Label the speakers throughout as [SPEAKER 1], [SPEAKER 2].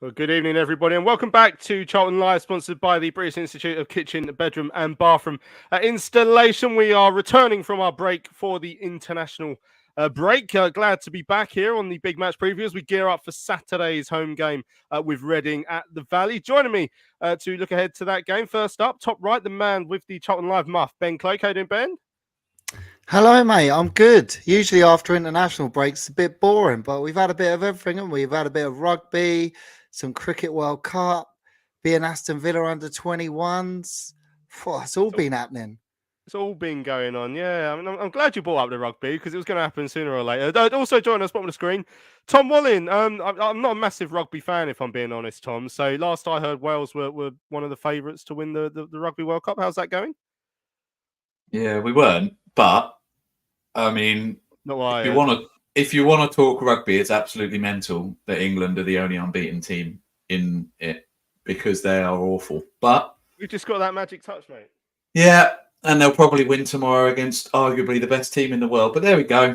[SPEAKER 1] Well, good evening, everybody, and welcome back to Charlton Live, sponsored by the British Institute of Kitchen, Bedroom and Bathroom Installation. We are returning from our break for the international break. Glad to be back here on the big match preview as we gear up for Saturday's home game with Reading at the Valley. Joining me to look ahead to that game, first up, top right, the man with the Charlton Live muff, Ben Cloak. How you doing, Ben?
[SPEAKER 2] Hello, mate. I'm good. Usually after international breaks, it's a bit boring, but we've had a bit of everything, haven't we? We've had a bit of rugby, some Cricket World Cup, being Aston Villa under 21s. It's all been happening.
[SPEAKER 1] It's all been going on, yeah. I mean, I'm glad you brought up the rugby because it was going to happen sooner or later. Also joining us bottom of the screen, Tom Wallin. I'm not a massive rugby fan, if I'm being honest, Tom. So last I heard, Wales were one of the favourites to win the Rugby World Cup. How's that going?
[SPEAKER 3] Yeah, we weren't, but I mean,
[SPEAKER 1] Not what I
[SPEAKER 3] if you want to talk rugby, it's absolutely mental that England are the only unbeaten team in it because they are awful. But
[SPEAKER 1] we've just got that magic touch, mate.
[SPEAKER 3] Yeah, and they'll probably win tomorrow against arguably the best team in the world. But there we go.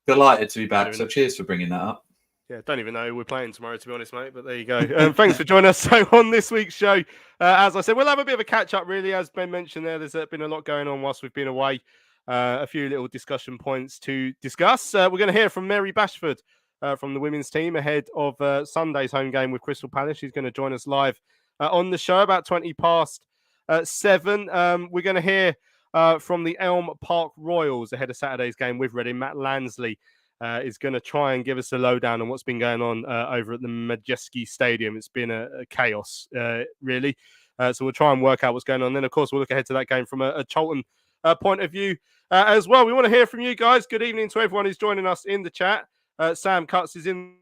[SPEAKER 3] Delighted to be back. So cheers for bringing that up.
[SPEAKER 1] Yeah, don't even know who we're playing tomorrow, to be honest, mate. But there you go. Thanks for joining us. So on this week's show, as I said, we'll have a bit of a catch-up, really. As Ben mentioned there, there's been a lot going on whilst we've been away. A few little discussion points to discuss. We're going to hear from Mary Bashford from the women's team ahead of Sunday's home game with Crystal Palace. She's going to join us live on the show about 20 past 7. We're going to hear from the Elm Park Royals ahead of Saturday's game with Reading. Matt Lansley is going to try and give us a lowdown on what's been going on over at the Majeski Stadium. It's been a chaos, really. So we'll try and work out what's going on. Then, of course, we'll look ahead to that game from a Charlton point of view as well. We want to hear from you guys. Good evening to everyone who's joining us in the chat. Sam Cutts is in.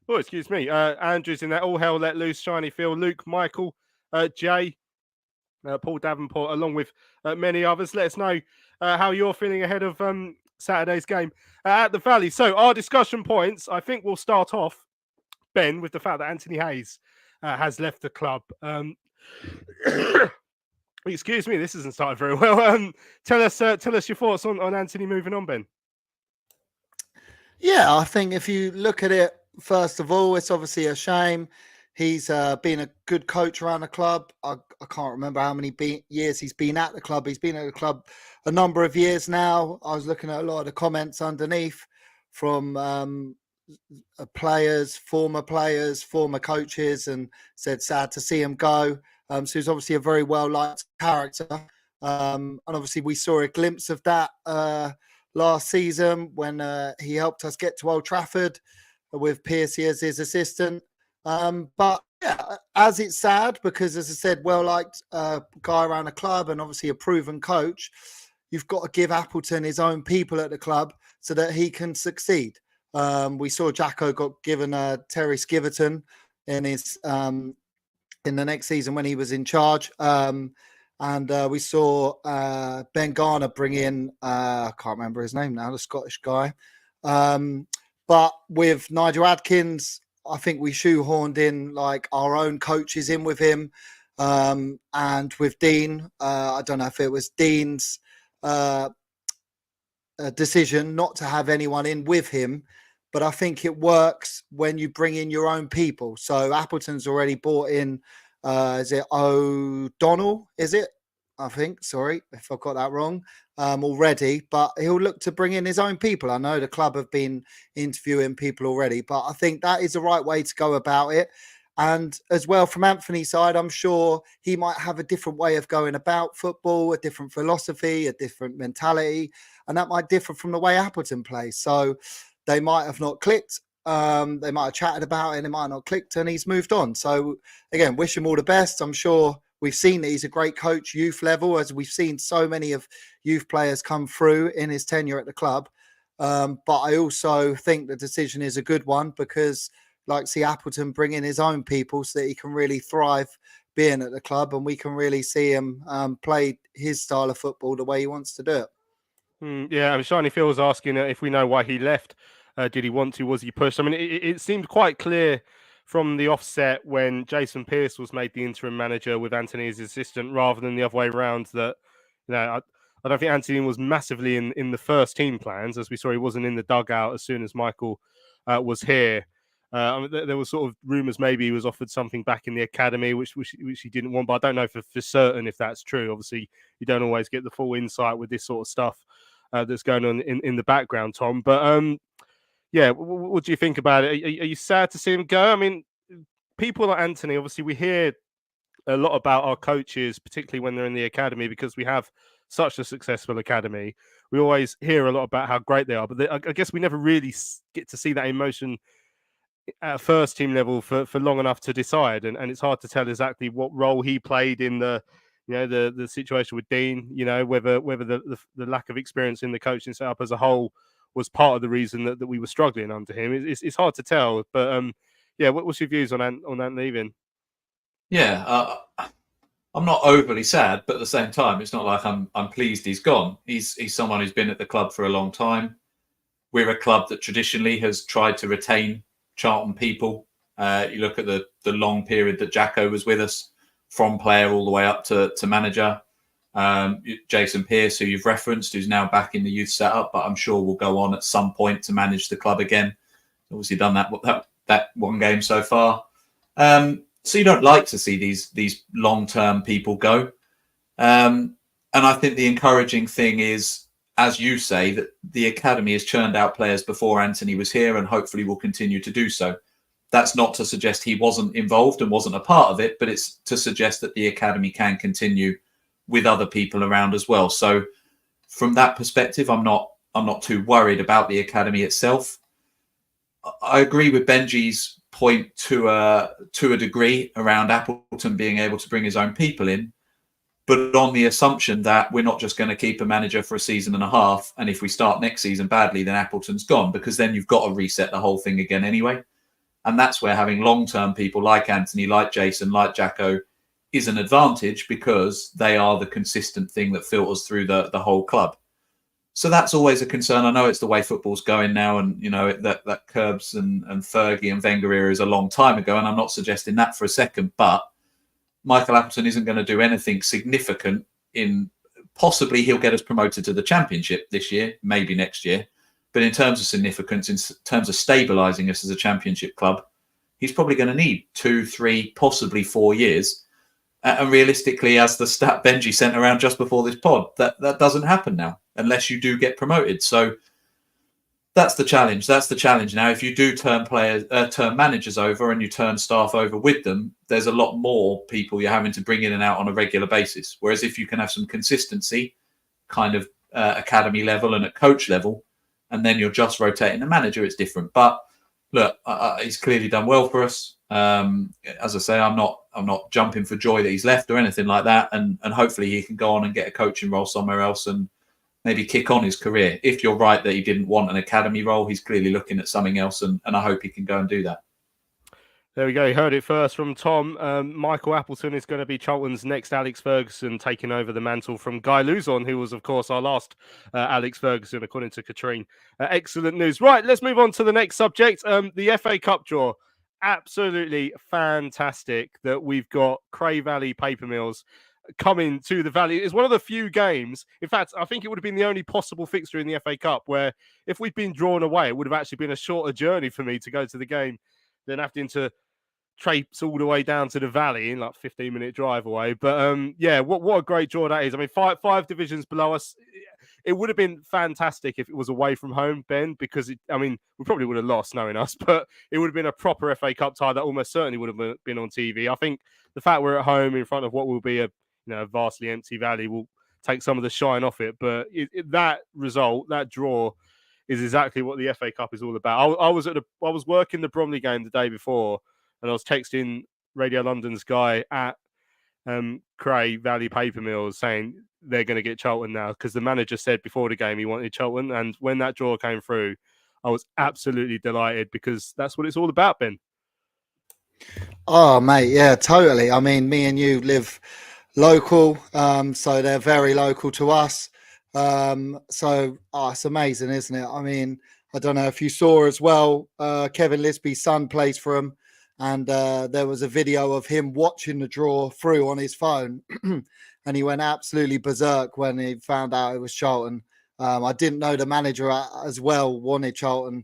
[SPEAKER 1] Oh, excuse me. Andrew's in there. All hell let loose. Shiny Phil, Luke, Michael, Jay, Paul Davenport, along with many others. Let us know how you're feeling ahead of Saturday's game at the Valley. So our discussion points, I think we'll start off, Ben, with the fact that Anthony Hayes has left the club. Excuse me, this hasn't started very well. Tell us your thoughts on Anthony moving on, Ben.
[SPEAKER 2] Yeah, I think if you look at it, first of all, it's obviously a shame. He's been a good coach around the club. I can't remember how many years he's been at the club. He's been at the club a number of years now. I was looking at a lot of the comments underneath from players, former coaches, and said sad to see him go. So he's obviously a very well-liked character. And obviously we saw a glimpse of that last season when he helped us get to Old Trafford with Piercy as his assistant. But yeah, as it's sad, because as I said, well-liked guy around the club and obviously a proven coach, you've got to give Appleton his own people at the club so that he can succeed. We saw Jacko got given Terry Skiverton in his in the next season when he was in charge. And we saw Ben Garner bring in, I can't remember his name now, the Scottish guy. But with Nigel Adkins, I think we shoehorned in like our own coaches in with him. And with Dean, I don't know if it was Dean's decision not to have anyone in with him, but I think it works when you bring in your own people. So Appleton's already brought in, is it O'Donnell? Is it? I think, sorry if I got that wrong, already, but he'll look to bring in his own people. I know the club have been interviewing people already, but I think that is the right way to go about it. And as well, from Anthony's side, I'm sure he might have a different way of going about football, a different philosophy, a different mentality, and that might differ from the way Appleton plays. So they might have not clicked. They might have chatted about it and it might not clicked, and he's moved on. So again, wish him all the best. I'm sure we've seen that he's a great coach, youth level, as we've seen so many of youth players come through in his tenure at the club. But I also think the decision is a good one because like see Appleton bring in his own people so that he can really thrive being at the club and we can really see him play his style of football the way he wants to do it.
[SPEAKER 1] Yeah, I mean, Shiny Phil was asking if we know why he left. Did he want to? Was he pushed? I mean, it seemed quite clear from the offset when Jason Pearce was made the interim manager with Anthony as assistant rather than the other way around that, I don't think Anthony was massively in the first team plans. As we saw, he wasn't in the dugout as soon as Michael was here. There was sort of rumours maybe he was offered something back in the academy, which he didn't want. But I don't know for certain if that's true. Obviously, you don't always get the full insight with this sort of stuff that's going on in the background, Tom. But yeah, what do you think about it? Are you sad to see him go? I mean, people like Anthony, obviously, we hear a lot about our coaches, particularly when they're in the academy, because we have such a successful academy. We always hear a lot about how great they are, but I guess we never really get to see that emotion at first team level for long enough to decide, and it's hard to tell exactly what role he played in the situation with Dean. Whether the lack of experience in the coaching setup as a whole was part of the reason that we were struggling under him. It's hard to tell, but yeah, what's your views on Ant leaving?
[SPEAKER 3] Yeah, I'm not overly sad, but at the same time, it's not like I'm pleased he's gone. He's someone who's been at the club for a long time. We're a club that traditionally has tried to retain Charlton people. You look at the long period that Jacko was with us, from player all the way up to manager. Jason Pearce, who you've referenced, who's now back in the youth setup, but I'm sure will go on at some point to manage the club again. Obviously done that one game so far. So you don't like to see these long-term people go. And I think the encouraging thing is, as you say, that the academy has churned out players before Anthony was here and hopefully will continue to do so. That's not to suggest he wasn't involved and wasn't a part of it, but it's to suggest that the academy can continue with other people around as well. So from that perspective, I'm not too worried about the academy itself. I agree with Benji's point to a degree around Appleton being able to bring his own people in, but on the assumption that we're not just going to keep a manager for a season and a half, and if we start next season badly, then Appleton's gone, because then you've got to reset the whole thing again anyway. And that's where having long-term people like Anthony, like Jason, like Jacko is an advantage, because they are the consistent thing that filters through the whole club. So that's always a concern. I know it's the way football's going now, and that Curbs and Fergie and Wenger era is a long time ago, and I'm not suggesting that for a second, but Michael Appleton isn't going to do anything significant possibly he'll get us promoted to the Championship this year, maybe next year. But in terms of significance, in terms of stabilising us as a Championship club, he's probably going to need 2, 3, possibly 4 years. And realistically, as the stat Benji sent around just before this pod, that doesn't happen now unless you do get promoted. So that's the challenge. That's the challenge now. If you do turn managers over and you turn staff over with them, there's a lot more people you're having to bring in and out on a regular basis. Whereas if you can have some consistency, kind of academy level and at coach level, and then you're just rotating the manager, it's different. But look, he's clearly done well for us. As I say, I'm not jumping for joy that he's left or anything like that. And hopefully he can go on and get a coaching role somewhere else and maybe kick on his career. If you're right that he didn't want an academy role, he's clearly looking at something else, and I hope he can go and do that.
[SPEAKER 1] There we go. You heard it first from Tom. Michael Appleton is going to be Charlton's next Alex Ferguson, taking over the mantle from Guy Luzon, who was, of course, our last Alex Ferguson, according to Katrine. Excellent news. Right, let's move on to the next subject. The FA Cup draw. Absolutely fantastic that we've got Cray Valley Paper Mills coming to the Valley. It's one of the few games, in fact, I think it would have been the only possible fixture in the FA Cup where if we'd been drawn away, it would have actually been a shorter journey for me to go to the game than having to traipse all the way down to the Valley in like 15-minute drive away. But yeah, what a great draw that is. I mean, five divisions below us. It would have been fantastic if it was away from home, Ben, because we probably would have lost knowing us, but it would have been a proper FA Cup tie that almost certainly would have been on TV. I think the fact we're at home in front of what will be a vastly empty Valley will take some of the shine off it. But that result, that draw, is exactly what the FA Cup is all about. I was working the Bromley game the day before, and I was texting Radio London's guy at Cray Valley Paper Mills saying they're going to get Charlton now, because the manager said before the game he wanted Charlton, and when that draw came through, I was absolutely delighted, because that's what it's all about, Ben.
[SPEAKER 2] Oh, mate, yeah, totally. I mean, me and you live local, so they're very local to us. It's amazing, isn't it? I mean, I don't know if you saw as well, Kevin Lisby's son plays for him, and there was a video of him watching the draw through on his phone, and he went absolutely berserk when he found out it was Charlton. I didn't know the manager as well wanted Charlton.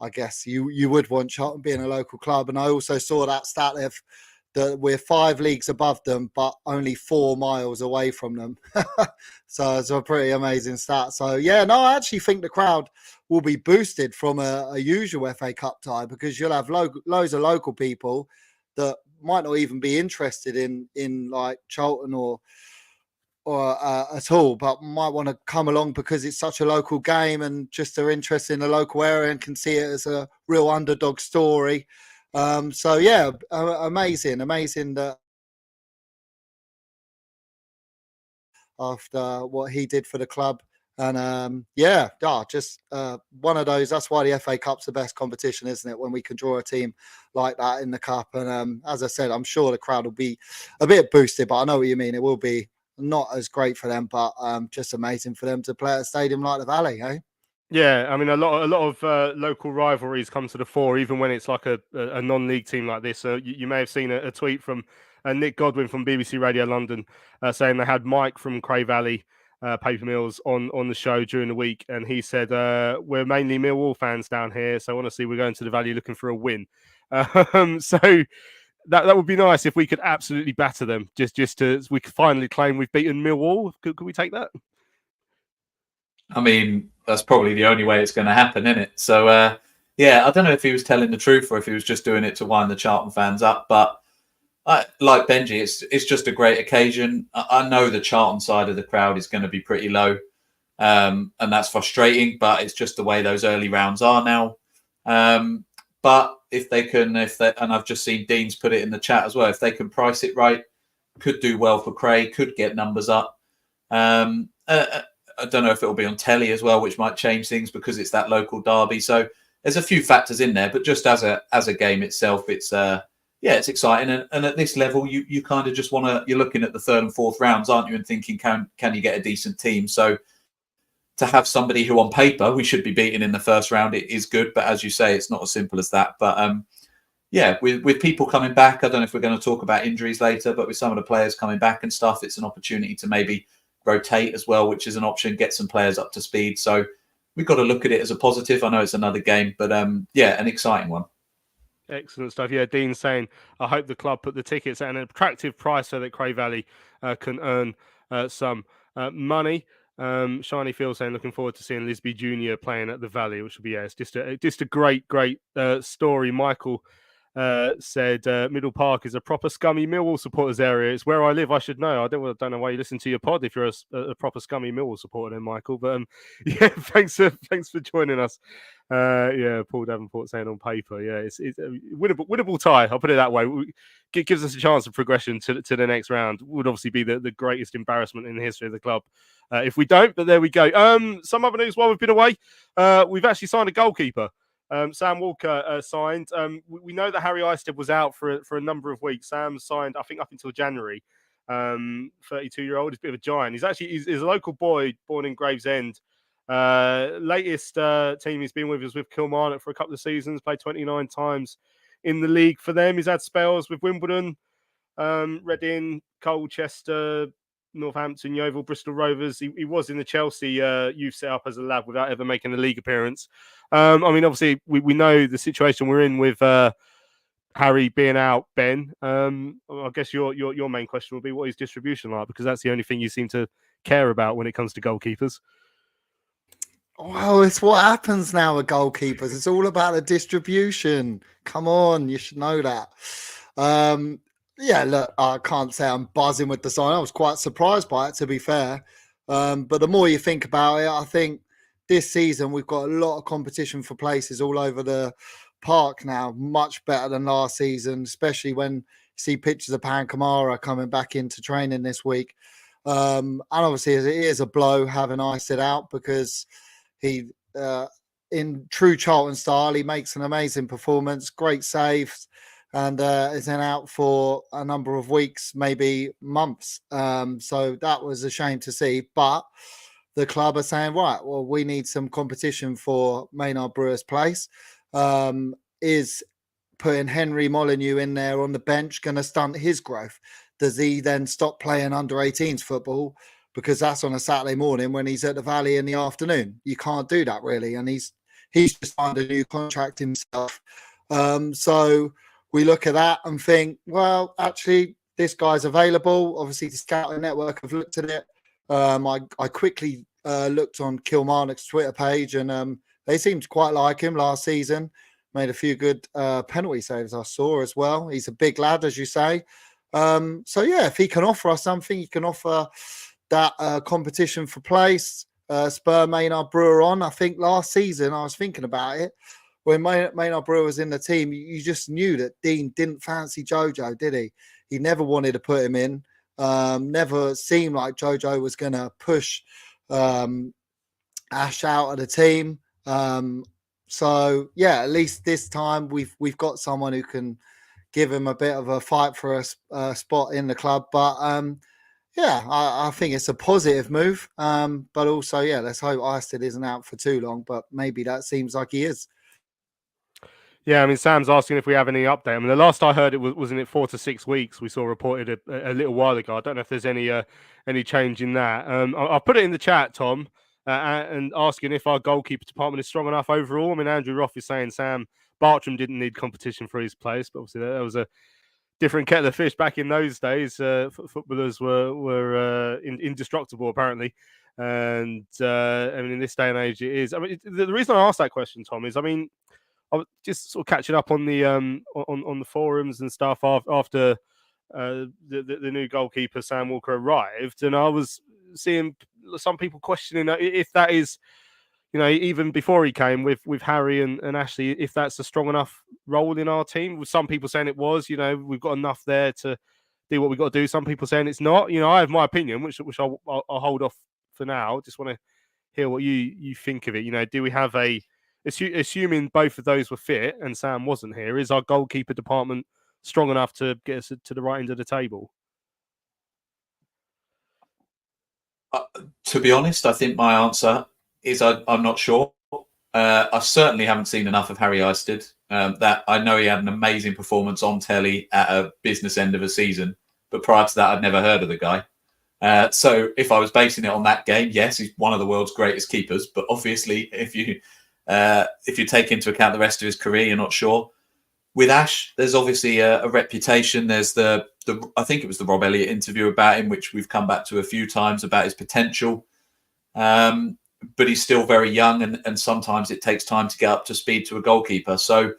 [SPEAKER 2] I guess you would want Charlton being a local club. And I also saw that stat there that we're 5 leagues above them, but only 4 miles away from them. So it's a pretty amazing stat. So yeah, no, I actually think the crowd will be boosted from a usual FA Cup tie, because you'll have loads of local people that might not even be interested in like Charlton or at all, but might want to come along because it's such a local game and just are interested in the local area and can see it as a real underdog story. So yeah, amazing that after what he did for the club. And just one of those. That's why the FA Cup's the best competition, isn't it? When we can draw a team like that in the cup. And as I said, I'm sure the crowd will be a bit boosted, but I know what you mean. It will be not as great for them, but just amazing for them to play at a stadium like the Valley, eh?
[SPEAKER 1] Yeah, I mean, a lot of local rivalries come to the fore, even when it's like a non-league team like this. So you may have seen a tweet from Nick Godwin from BBC Radio London saying they had Mike from Cray Valley Paper Mills on the show during the week, and he said, "We're mainly Millwall fans down here, so honestly, we're going to the Valley looking for a win." So that would be nice if we could absolutely batter them, just to we could finally claim we've beaten Millwall. Could we take that?
[SPEAKER 3] I mean, that's probably the only way it's going to happen, isn't it? So, I don't know if he was telling the truth or if he was just doing it to wind the Charlton fans up. But like Benji, it's just a great occasion. I know the Charlton side of the crowd is going to be pretty low, and that's frustrating. But it's just the way those early rounds are now. But if they and I've just seen Dean's put it in the chat as well, if they can price it right, could do well for Craig, could get numbers up. I don't know if it'll be on telly as well, which might change things because it's that local derby. So there's a few factors in there, but just as a game itself, it's it's exciting. And at this level, you kind of just want to. You're looking at the 3rd and 4th rounds, aren't you, and thinking, can you get a decent team? So to have somebody who on paper we should be beating in the 1st round, it is good. But as you say, it's not as simple as that. But with people coming back, I don't know if we're going to talk about injuries later, but with some of the players coming back and stuff, it's an opportunity to maybe rotate as well, which is an option, get some players up to speed. So we've got to look at it as a positive. I know it's another game, but an exciting one.
[SPEAKER 1] Excellent stuff. Yeah, Dean's saying, I hope the club put the tickets at an attractive price so that Cray Valley can earn some money. Shiny Phil saying, looking forward to seeing Lisby Jr. playing at the Valley, which will be, it's just a great story. Michael said Middle Park is a proper scummy Millwall supporters area. It's where I live. I should know. I don't know why you listen to your pod if you're a proper scummy Millwall supporter, then, Michael. But thanks for joining us. Paul Davenport saying on paper, it's a winnable tie. I'll put it that way. It gives us a chance of progression to the next round. Would obviously be the greatest embarrassment in the history of the club if we don't. But there we go. Some other news while we've been away. We've actually signed a goalkeeper. Sam Walker signed. We know that Harry Isted was out for a number of weeks. Sam signed, I think, up until January. 32-year-old, he's a bit of a giant. He's a local boy born in Gravesend. Latest team he's been with is with Kilmarnock for a couple of seasons. Played 29 times in the league for them. He's had spells with Wimbledon, Reading, Colchester, Northampton, Yeovil, Bristol Rovers. He was in the Chelsea youth setup as a lad without ever making a league appearance. Obviously, we know the situation we're in with Harry being out, Ben. I guess your main question will be what is distribution like, because that's the only thing you seem to care about when it comes to goalkeepers.
[SPEAKER 2] Well, it's what happens now with goalkeepers. It's all about the distribution. Come on, you should know that. Look, I can't say I'm buzzing with the sign. I was quite surprised by it, to be fair. But the more you think about it, I think this season we've got a lot of competition for places all over the park now, much better than last season, especially when you see pictures of Pan Kamara coming back into training this week. And obviously, it is a blow having Isted out, because he, in true Charlton style, he makes an amazing performance, great saves, and is then out for a number of weeks, maybe months. So that was a shame to see. But the club are saying, right, well, we need some competition for Maynard Brewer's place. Is putting Henry Molyneux in there on the bench going to stunt his growth? Does he then stop playing under 18s football because that's on a Saturday morning when he's at the Valley in the afternoon? You can't do that, really. And he's he's just signed a new contract himself. So we look at that and think, well, actually, this guy's available. Obviously, the scouting network have looked at it. I quickly looked on Kilmarnock's Twitter page, and they seemed quite like him last season. Made a few good penalty saves I saw as well. He's a big lad, as you say. So, yeah, if he can offer us something, he can offer that competition for place. Spur Maynard Brewer on. I think last season, I was thinking about it, when Maynard Brewer was in the team, you just knew that Dean didn't fancy Jojo, did he? He never wanted to put him in. Never seemed like Jojo was going to push Ash out of the team. So yeah, at least this time we've got someone who can give him a bit of a fight for a spot in the club. But yeah, I think it's a positive move. But also, yeah, let's hope Eisted isn't out for too long. But maybe that seems like he is.
[SPEAKER 1] Yeah, I mean, Sam's asking if we have any update. I mean, the last I heard, it wasn't it 4 to 6 weeks. We saw reported a little while ago. I don't know if there's any change in that. I'll put it in the chat, Tom, and asking if our goalkeeper department is strong enough overall. I mean, Andrew Roth is saying Sam Bartram didn't need competition for his place, but obviously that was a different kettle of fish back in those days. Footballers were indestructible apparently, and I mean, in this day and age, it is. I mean, the reason I asked that question, Tom, is I mean, I was just sort of catching up on the on the forums and stuff after the new goalkeeper Sam Walker arrived, and I was seeing some people questioning if that is, you know, even before he came with Harry and Ashley, if that's a strong enough role in our team. With some people saying it was, you know, we've got enough there to do what we've got to do. Some people saying it's not. You know, I have my opinion, which I'll hold off for now. Just want to hear what you think of it. You know, do we have assuming both of those were fit and Sam wasn't here, is our goalkeeper department strong enough to get us to the right end of the table?
[SPEAKER 3] To be honest, I think my answer is I'm not sure. I certainly haven't seen enough of Harry Eisted. That I know he had an amazing performance on telly at a business end of a season, but prior to that, I'd never heard of the guy. So if I was basing it on that game, yes, he's one of the world's greatest keepers. But obviously, if you take into account the rest of his career, you're not sure. With Ash, there's obviously a reputation. There's the I think it was the Rob Elliott interview about him, which we've come back to a few times about his potential. But he's still very young, and sometimes it takes time to get up to speed to a goalkeeper. So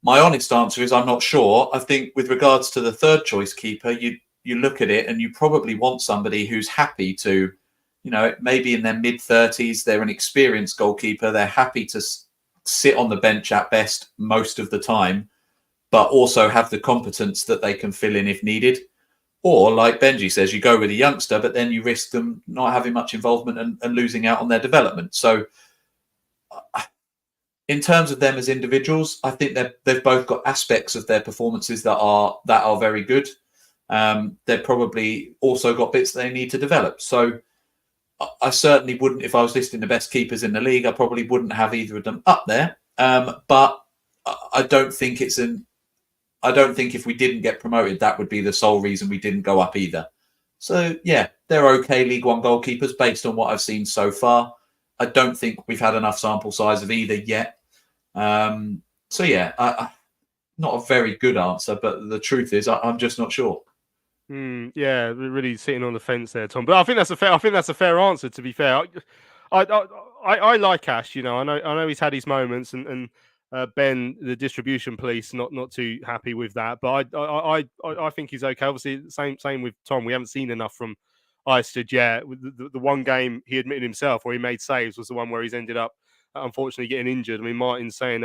[SPEAKER 3] my honest answer is I'm not sure. I think with regards to the third choice keeper, you look at it and you probably want somebody who's happy to, you know, maybe in their mid-30s, they're an experienced goalkeeper. They're happy to sit on the bench at best most of the time, but also have the competence that they can fill in if needed. Or, like Benji says, you go with a youngster, but then you risk them not having much involvement and losing out on their development. So in terms of them as individuals, I think they've both got aspects of their performances that are very good. They've probably also got bits they need to develop. So I certainly wouldn't, if I was listing the best keepers in the league, I probably wouldn't have either of them up there. But I don't think if we didn't get promoted, that would be the sole reason we didn't go up either. So yeah, they're okay League One goalkeepers based on what I've seen so far. I don't think we've had enough sample size of either yet. So yeah, not a very good answer, but the truth is I'm just not sure.
[SPEAKER 1] Yeah, we're really sitting on the fence there, Tom. But I think that's a fair answer. To be fair, I like Ash. You know, I know he's had his moments, and Ben, the distribution police, not too happy with that. But I think he's okay. Obviously, same with Tom. We haven't seen enough from Eisted yet. The one game he admitted himself where he made saves was the one where he's ended up unfortunately getting injured. I mean, Martin's saying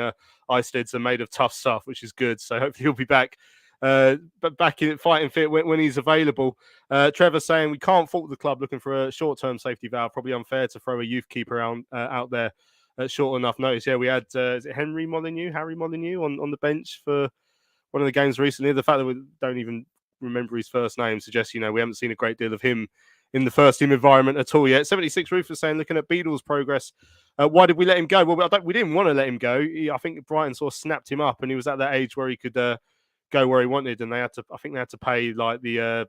[SPEAKER 1] Eisted's are made of tough stuff, which is good. So hopefully he'll be back. But back in fighting fit when he's available. Trevor saying we can't fault the club looking for a short-term safety valve. Probably unfair to throw a youth keeper out there at short enough notice. Yeah, we had is it Harry Molyneux on the bench for one of the games recently. The fact that we don't even remember his first name suggests, you know, we haven't seen a great deal of him in the first team environment at all yet. 76 Roof is saying, looking at Beadle's progress, why did we let him go? Well, we didn't want to let him go. I think Brighton sort of snapped him up, and he was at that age where he could go where he wanted, and they had to pay like the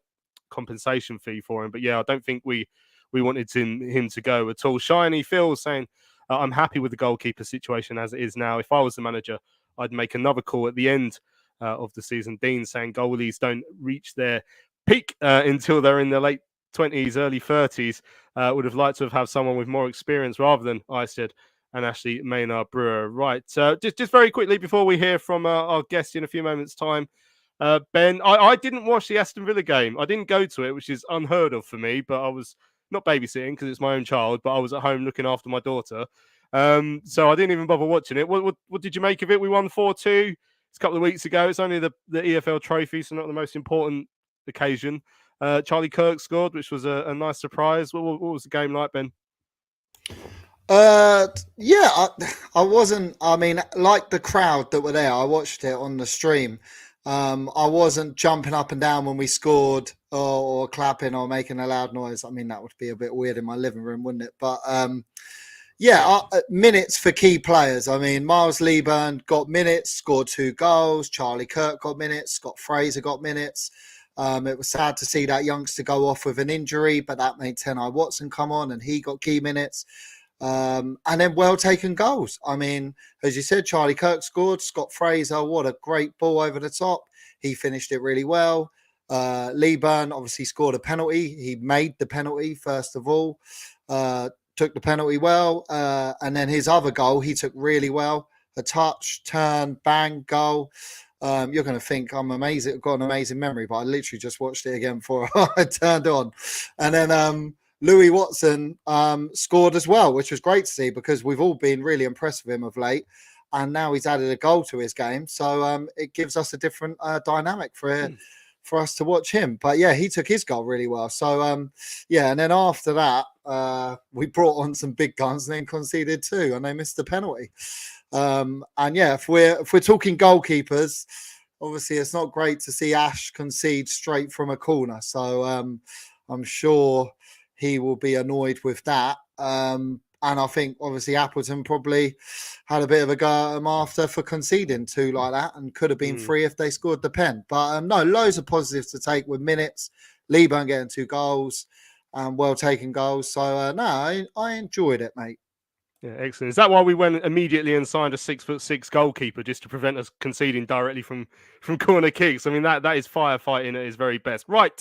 [SPEAKER 1] compensation fee for him. But yeah, I don't think we wanted him to go at all. Shiny Phil saying, I'm happy with the goalkeeper situation as it is now. If I was the manager, I'd make another call at the end of the season. Dean saying goalies don't reach their peak until they're in their late 20s, early 30s. Would have liked to have someone with more experience rather than Isted and Ashley Maynard Brewer. Right. Just very quickly before we hear from our guest in a few moments' time, Ben, I didn't watch the Aston Villa game. I didn't go to it, which is unheard of for me, but I was not babysitting because it's my own child, but I was at home looking after my daughter. So I didn't even bother watching it. What did you make of it? We won 4-2. It's a couple of weeks ago. It's only the EFL trophy, so not the most important occasion. Charlie Kirk scored, which was a nice surprise. What was the game like, Ben?
[SPEAKER 2] Yeah, I wasn't. I mean, like the crowd that were there, I watched it on the stream. I wasn't jumping up and down when we scored or clapping or making a loud noise. I mean, that would be a bit weird in my living room, wouldn't it? But minutes for key players. I mean, Miles Lieburn got minutes, scored 2 goals. Charlie Kirk got minutes. Scott Fraser got minutes. It was sad to see that youngster go off with an injury, but that made Tenai Watson come on and he got key minutes. And then well taken goals. I mean, as you said, Charlie Kirk scored. Scott Fraser, what a great ball over the top. He finished it really well. Lieburn obviously scored a penalty. He made the penalty first of all. Took the penalty well. And then his other goal, he took really well. A touch, turn, bang, goal. You're going to think I'm amazing. I've got an amazing memory, but I literally just watched it again before I turned on. And then Louis Watson scored as well, which was great to see because we've all been really impressed with him of late. And now he's added a goal to his game. So it gives us a different dynamic for us to watch him. But yeah, he took his goal really well. So and then after that, we brought on some big guns and then conceded 2 and they missed the penalty. If we're talking goalkeepers, obviously it's not great to see Ash concede straight from a corner. So I'm sure he will be annoyed with that. And I think obviously Appleton probably had a bit of a go at him after for conceding 2 like that and could have been 3 if they scored the pen. But no, loads of positives to take with minutes. Lieburn getting 2 goals and well taken goals. So I enjoyed it, mate.
[SPEAKER 1] Yeah, excellent. Is that why we went immediately and signed a 6'6" goalkeeper just to prevent us conceding directly from corner kicks? I mean, that is firefighting at its very best. Right.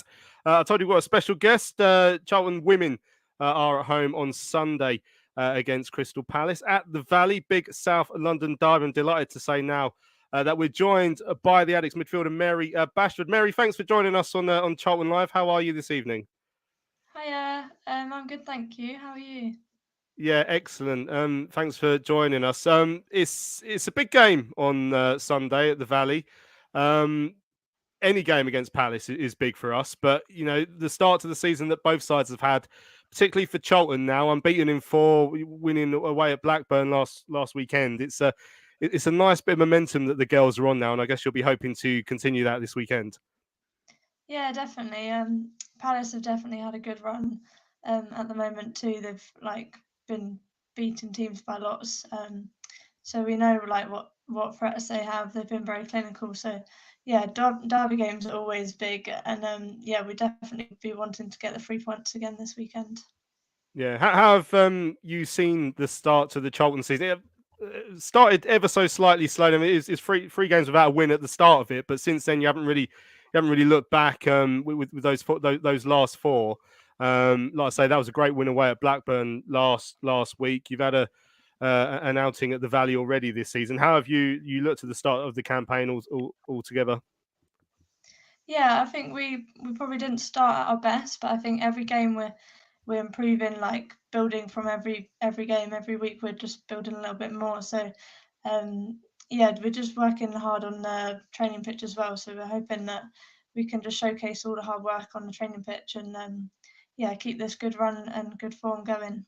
[SPEAKER 1] I told you we've got a special guest. Charlton Women are at home on Sunday against Crystal Palace at the Valley. Big South London derby. I'm delighted to say now that we're joined by the Addicks midfielder, Mary Bashford. Mary, thanks for joining us on Charlton Live. How are you this evening?
[SPEAKER 4] Hiya. I'm good, thank you. How are you?
[SPEAKER 1] Yeah, excellent. Thanks for joining us. It's a big game on Sunday at the Valley. Any game against Palace is big for us, but you know the start to the season that both sides have had, particularly for Charlton now, unbeaten in 4, winning away at Blackburn last weekend. It's a nice bit of momentum that the girls are on now, and I guess you'll be hoping to continue that this weekend.
[SPEAKER 4] Yeah, definitely. Palace have definitely had a good run at the moment too. They've been beating teams by lots. So we know what threats they have. They've been very clinical. So yeah, derby games are always big, and we definitely be wanting to get the 3 points again this weekend.
[SPEAKER 1] Yeah, how have you seen the start to the Charlton season? It started ever so slightly slow. I mean, it's 3 games without a win at the start of it, but since then you haven't really looked back with those last 4. Like I say, that was a great win away at Blackburn last week. You've had an outing at the Valley already this season. How have you looked at the start of the campaign all together?
[SPEAKER 4] Yeah, I think we probably didn't start at our best, but I think every game we're improving, building from every game, every week we're just building a little bit more. So we're just working hard on the training pitch as well. So we're hoping that we can just showcase all the hard work on the training pitch and keep this good run and good form going.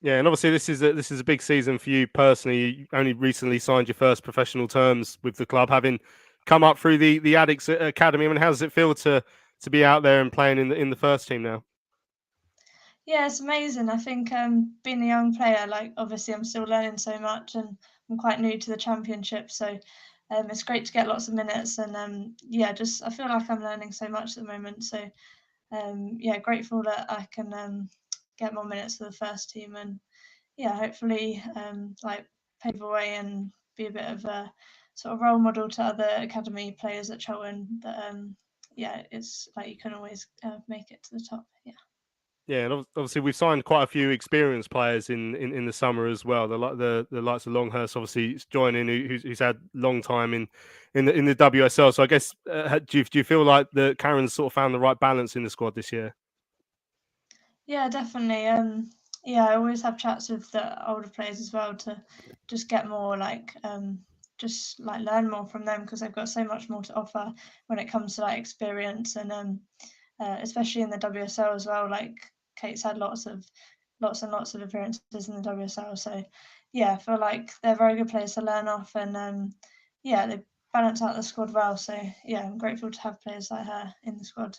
[SPEAKER 1] Yeah, and obviously this is a big season for you personally. You only recently signed your first professional terms with the club, having come up through the Addicks Academy. I mean, how does it feel to be out there and playing in the first team now?
[SPEAKER 4] Yeah, it's amazing. I think being a young player, obviously I'm still learning so much and I'm quite new to the championship. So it's great to get lots of minutes and I feel like I'm learning so much at the moment. So grateful that I can get more minutes for the first team and yeah, hopefully pave the way and be a bit of a sort of role model to other academy players at Charlton. But yeah, it's like you can always make it to the top. Yeah.
[SPEAKER 1] Yeah, and obviously we've signed quite a few experienced players in the summer as well. The likes of Longhurst obviously joining, who's had long time in the WSL. So I guess do you feel like the Karen's sort of found the right balance in the squad this year?
[SPEAKER 4] Yeah, definitely. Yeah, I always have chats with the older players as well to just get more just like learn more from them, because they've got so much more to offer when it comes to like experience and especially in the WSL as well. Like Kate's had lots and lots of appearances in the WSL, so yeah, I feel like they're very good players to learn off, and yeah, they balance out the squad well. So yeah, I'm grateful to have players like her in the squad.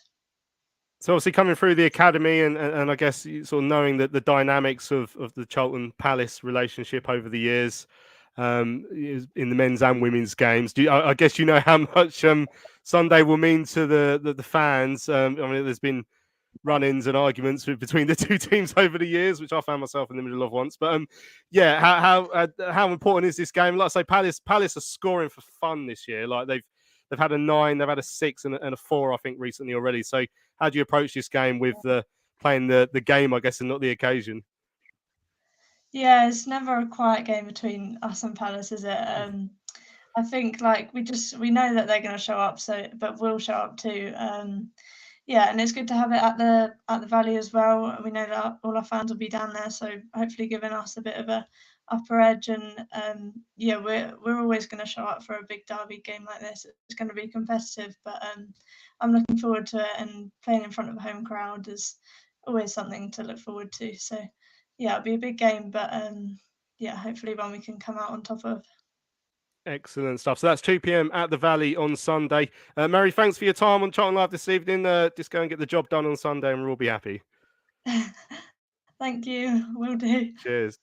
[SPEAKER 1] So obviously coming through the academy and I guess sort of knowing that the dynamics of the Charlton Palace relationship over the years in the men's and women's games, I guess you know how much Sunday will mean to the fans. I mean, there's been run-ins and arguments between the two teams over the years, which I found myself in the middle of once. But yeah, how important is this game? Like I say, Palace are scoring for fun this year. Like they've had a 9, they've had a 6 and a 4, I think, recently already. So how do you approach this game with playing the game, I guess, and not the occasion?
[SPEAKER 4] Yeah, it's never a quiet game between us and Palace, is it? I think like we know that they're going to show up, but we'll show up too. Yeah, and it's good to have it at the Valley as well. We know that all our fans will be down there, so hopefully giving us a bit of a upper edge. And yeah, we're always going to show up for a big derby game like this. It's going to be competitive, but I'm looking forward to it. And playing in front of a home crowd is always something to look forward to. So yeah, it'll be a big game, but yeah, hopefully one we can come out on top of.
[SPEAKER 1] Excellent stuff. So that's 2 p.m. at the Valley on Sunday. Mary, thanks for your time on Charlton Live this evening. Just go and get the job done on Sunday and we'll all be happy.
[SPEAKER 4] Thank you. Will do.
[SPEAKER 1] Cheers.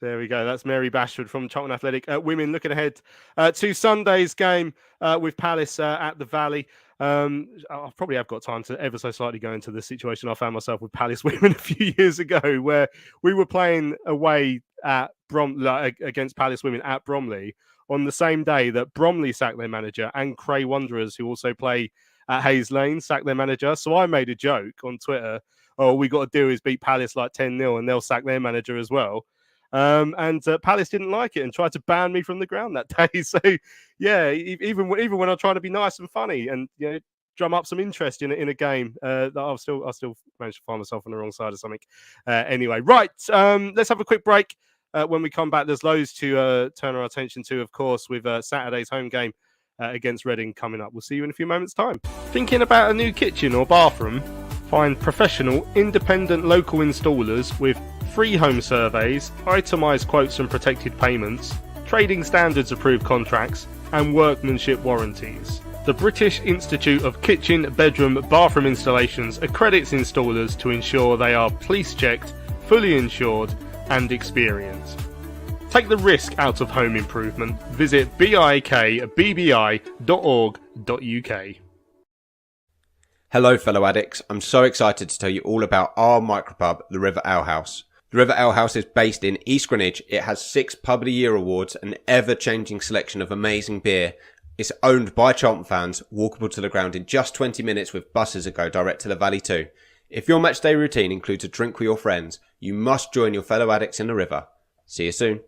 [SPEAKER 1] There we go. That's Mary Bashford from Charlton Athletic. Women looking ahead to Sunday's game with Palace at the Valley. I probably have got time to ever so slightly go into the situation I found myself with Palace Women a few years ago, where we were playing away at against Palace Women at Bromley on the same day that Bromley sacked their manager and Cray Wanderers, who also play at Hayes Lane, sacked their manager. So I made a joke on Twitter, all we got to do is beat Palace like 10-0 and they'll sack their manager as well. And Palace didn't like it and tried to ban me from the ground that day. So yeah, even when I try to be nice and funny and drum up some interest in a game, I still managed to find myself on the wrong side of something. Anyway, right, let's have a quick break. When we come back, there's loads to turn our attention to, of course, with Saturday's home game against Reading coming up. We'll see you in a few moments' time. Thinking about a new kitchen or bathroom? Find professional, independent local installers with free home surveys, itemised quotes and protected payments, trading standards approved contracts, and workmanship warranties. The British Institute of Kitchen, Bedroom, Bathroom Installations accredits installers to ensure they are police checked, fully insured, and experienced. Take the risk out of home improvement. Visit bikbbi.org.uk.
[SPEAKER 5] Hello fellow addicts, I'm so excited to tell you all about our micropub, the River Ale House. The River Ale House is based in East Greenwich. It has 6 Pub of the Year awards, an ever-changing selection of amazing beer. It's owned by Charlton fans, walkable to the ground in just 20 minutes with buses that go direct to the Valley too. If your matchday routine includes a drink with your friends, you must join your fellow addicts in the river. See you soon.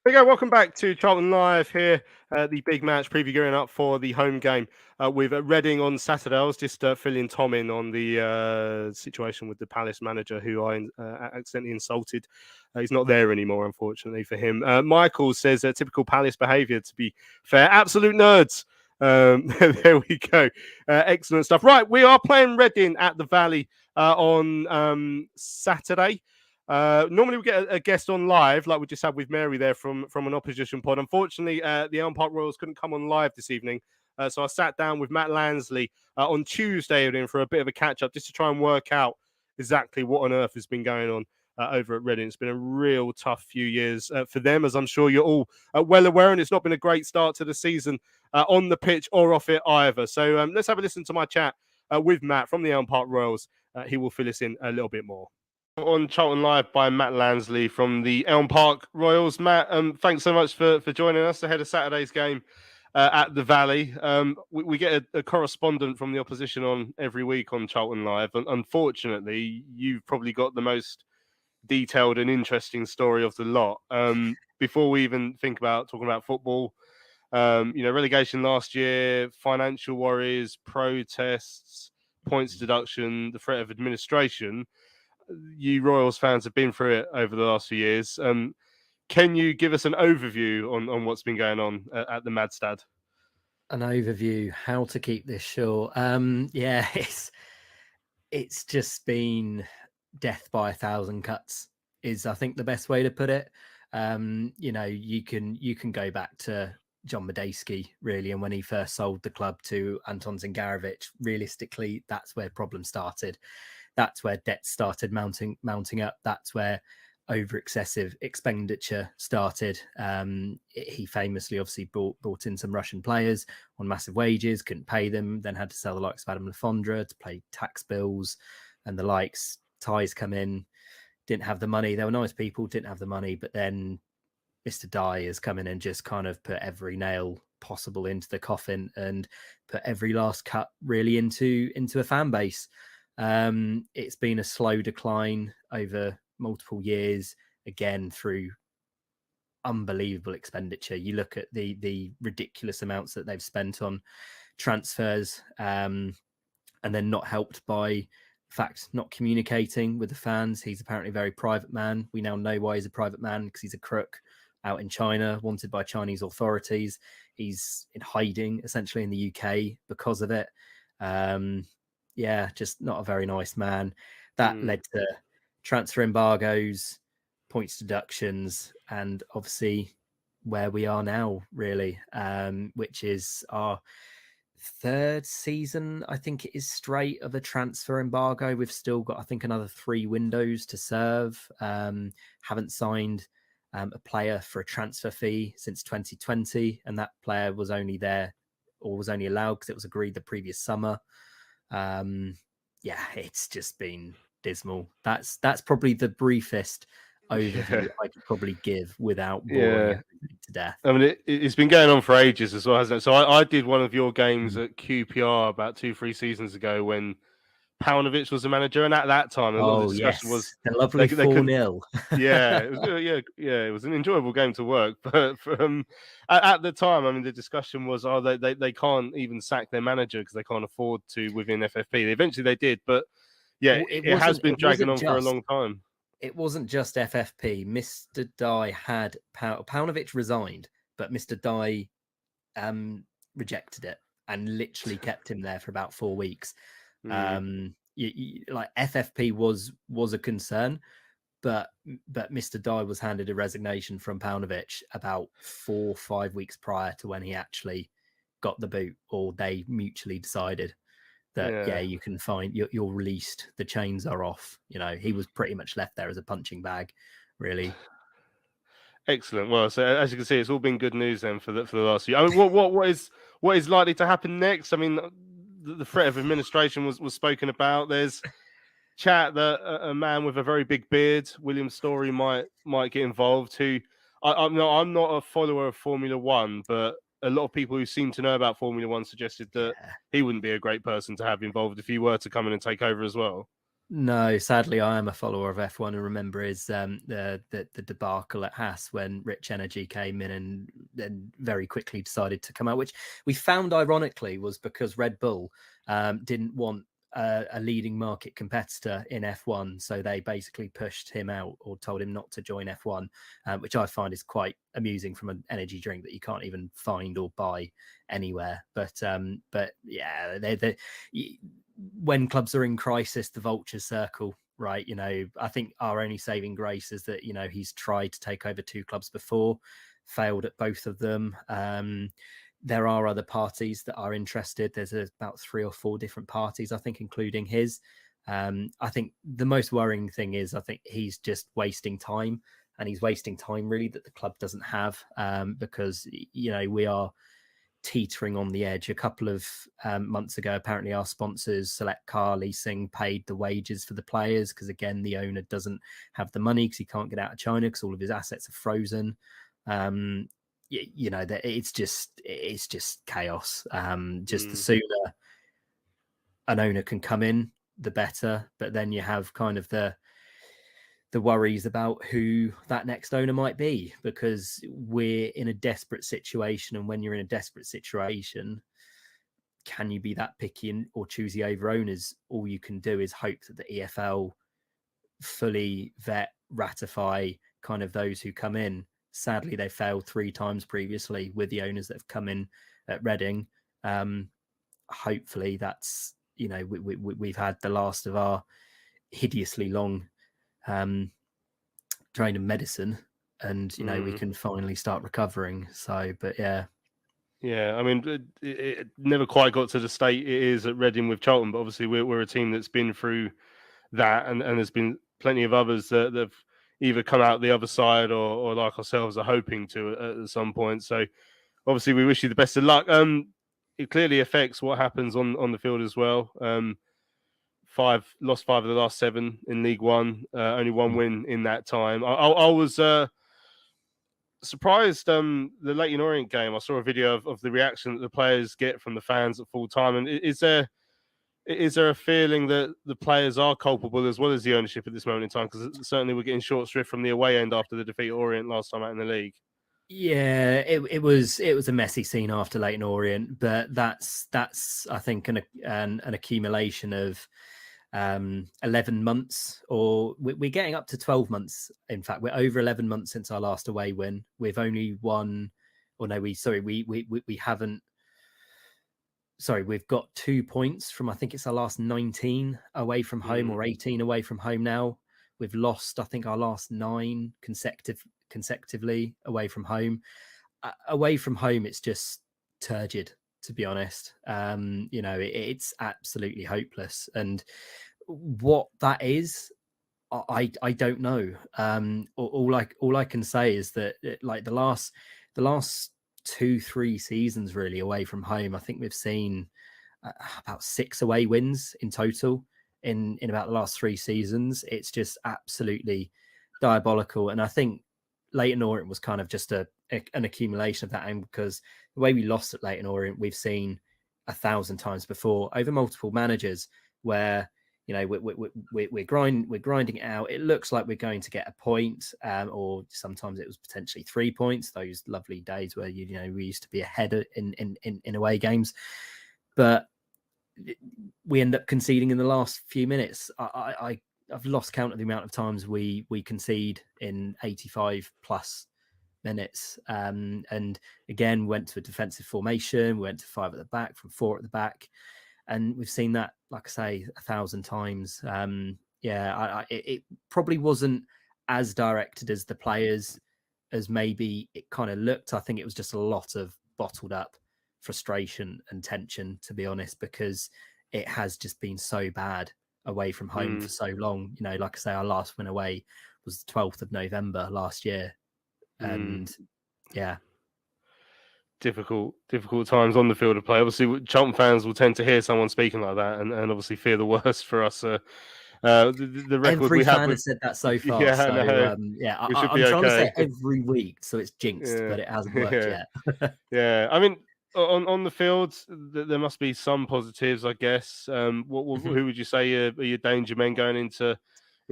[SPEAKER 1] There we go. Welcome back to Charlton Live here. The big match preview going up for the home game with Reading on Saturday. I was just filling Tom in on the situation with the Palace manager who I accidentally insulted. He's not there anymore, unfortunately for him. Michael says typical Palace behaviour, to be fair. Absolute nerds. There we go. Excellent stuff. Right, we are playing Reading at the Valley on Saturday. Normally we get a guest on live, like we just had with Mary there from an opposition pod. Unfortunately, the Elm Park Royals couldn't come on live this evening, so I sat down with Matt Lansley on Tuesday evening for a bit of a catch-up, just to try and work out exactly what on earth has been going on over at Reading. It's been a real tough few years for them, as I'm sure you're all well aware, and it's not been a great start to the season on the pitch or off it either. So let's have a listen to my chat with Matt from the Elm Park Royals. He will fill us in a little bit more. On Charlton Live by Matt Lansley from the Elm Park Royals. Matt, thanks so much for joining us ahead of Saturday's game at the Valley. We get a correspondent from the opposition on every week on Charlton Live. And unfortunately, you've probably got the most detailed and interesting story of the lot. Before we even think about talking about football, relegation last year, financial worries, protests, points deduction, the threat of administration. You Royals fans have been through it over the last few years. Can you give us an overview on what's been going on at the Madstad?
[SPEAKER 6] An overview, how to keep this short. Yeah, it's just been death by 1,000 cuts is, I think, the best way to put it. You can go back to John Medeski, really, and when he first sold the club to Anton Zingarevic, realistically, that's where problems started. That's where debts started mounting up. That's where over excessive expenditure started. He famously, obviously, brought in some Russian players on massive wages, couldn't pay them, then had to sell the likes of Adam Lafondra to pay tax bills and the likes. Ties come in, didn't have the money. They were nice people, didn't have the money, but then Mr. Dye has come in and just kind of put every nail possible into the coffin and put every last cut really into a fan base. It's been a slow decline over multiple years, again through unbelievable expenditure. You look at the ridiculous amounts that they've spent on transfers, and then not helped by the fact not communicating with the fans. He's apparently a very private man. We now know why he's a private man, because he's a crook out in China, wanted by Chinese authorities. He's in hiding essentially in the UK because of it. Just not a very nice man. That led to transfer embargoes, points deductions, and obviously where we are now, really, which is our third season, I think it is, straight of a transfer embargo. We've still got, I think, another 3 windows to serve. Haven't signed a player for a transfer fee since 2020, and that player was only there, or was only allowed, because it was agreed the previous summer. It's just been dismal. That's probably the briefest overview I could probably give without boring everybody to death.
[SPEAKER 1] I mean, it's been going on for ages as well, hasn't it? So I did one of your games at QPR about 2-3 seasons ago when Paunovic was the manager, and at that time, a lot of the discussion was
[SPEAKER 6] the lovely 4-0.
[SPEAKER 1] It was an enjoyable game to work, but at the time, I mean, the discussion was, they can't even sack their manager because they can't afford to within FFP. Eventually, they did, but it has been dragging on for a long time.
[SPEAKER 6] It wasn't just FFP. Mr. Dye had Paunovic resigned, but Mr. Dye rejected it and literally kept him there for about 4 weeks. Like FFP was a concern, but Mr. Dye was handed a resignation from Paunovic about 4 or 5 weeks prior to when he actually got the boot, or they mutually decided that you can find you're released, the chains are off. He was pretty much left there as a punching bag, really.
[SPEAKER 1] Excellent. Well, so as you can see, it's all been good news then for the last year. I mean, what is likely to happen next? I mean, the threat of administration was spoken about. There's chat that a man with a very big beard, William Story, might get involved. Who I'm not a follower of Formula One, but a lot of people who seem to know about Formula One suggested that he wouldn't be a great person to have involved if he were to come in and take over as well.
[SPEAKER 6] No, sadly, I am a follower of F1 and remember the debacle at Haas when Rich Energy came in and then very quickly decided to come out, which we found ironically was because Red Bull didn't want a leading market competitor in F1, so they basically pushed him out or told him not to join F1, which I find is quite amusing from an energy drink that you can't even find or buy anywhere. But when clubs are in crisis, the vultures circle, right? I think our only saving grace is that he's tried to take over 2 clubs before, failed at both of them. There are other parties that are interested. There's about 3 or 4 different parties, I think, including his. I think the most worrying thing is I think he's just wasting time, and he's wasting time really that the club doesn't have, because we are teetering on the edge. A couple of months ago, apparently our sponsors, Select Car Leasing, paid the wages for the players because, again, the owner doesn't have the money because he can't get out of China because all of his assets are frozen. You know, that it's just chaos. Just the sooner an owner can come in, the better. But then you have kind of the worries about who that next owner might be, because we're in a desperate situation. And when you're in a desperate situation, can you be that picky or choosy over owners? All you can do is hope that the EFL fully vet, ratify kind of those who come in. Sadly, they failed 3 times previously with the owners that have come in at Reading. Hopefully that's, you know, we've had the last of our hideously long drain of medicine, and, you know, we can finally start recovering. So, but yeah.
[SPEAKER 1] Yeah, I mean, it never quite got to the state it is at Reading with Charlton, but obviously we're a team that's been through that, and there's been plenty of others that have either come out the other side or like ourselves are hoping to at some point. So obviously we wish you the best of luck. It clearly affects what happens on the field as well. Lost 5 of the last 7 in League One, only 1 win in that time. I was surprised the Leyton Orient game. I saw a video of the reaction that the players get from the fans at full time. And is there a feeling that the players are culpable as well as the ownership at this moment in time? Because certainly we're getting short shrift from the away end after the defeat at Orient last time out in the league.
[SPEAKER 6] Yeah, it was a messy scene after Leyton Orient, but that's I think an accumulation of 11 months, or we're getting up to 12 months. In fact, we're over 11 months since our last away win. We've only won, or no, we haven't. Sorry, we've got 2 points from, I think it's our last 19 away from home, or 18 away from home now. We've lost, I think, our last 9 consecutively away from home. Away from home, it's just turgid, to be honest. You know, it's absolutely hopeless. And what that is, I don't know. All I can say is that, like, the last 2-3 seasons really away from home, I think we've seen about 6 away wins in total in about the last 3 seasons. It's just absolutely diabolical. And I think Leyton Orient was kind of just an accumulation of that, and because the way we lost at Leyton Orient, we've seen 1,000 times before over multiple managers, where, you know, we're grinding it out. It looks like we're going to get a point, or sometimes it was potentially 3 points. Those lovely days where you know we used to be ahead in away games, but we end up conceding in the last few minutes. I've lost count of the amount of times we concede in 85 plus minutes. And again, went to a defensive formation. We went to 5 at the back from 4 at the back. And we've seen that, like I say, 1,000 times. It probably wasn't as directed as the players as maybe it kind of looked. I think it was just a lot of bottled up frustration and tension, to be honest, because it has just been so bad away from home for so long. You know, like I say, our last win away was the 12th of November last year. And yeah.
[SPEAKER 1] Difficult times on the field of play. Obviously, Charlton fans will tend to hear someone speaking like that and obviously fear the worst for us. The record
[SPEAKER 6] every
[SPEAKER 1] we have
[SPEAKER 6] fan has said that so far.
[SPEAKER 1] Yeah,
[SPEAKER 6] so,
[SPEAKER 1] no,
[SPEAKER 6] I'm
[SPEAKER 1] be
[SPEAKER 6] trying to
[SPEAKER 1] okay.
[SPEAKER 6] say it every week, so it's jinxed, but it hasn't worked yet.
[SPEAKER 1] Yeah, I mean, on the field, there must be some positives, I guess. Who would you say are your danger men going into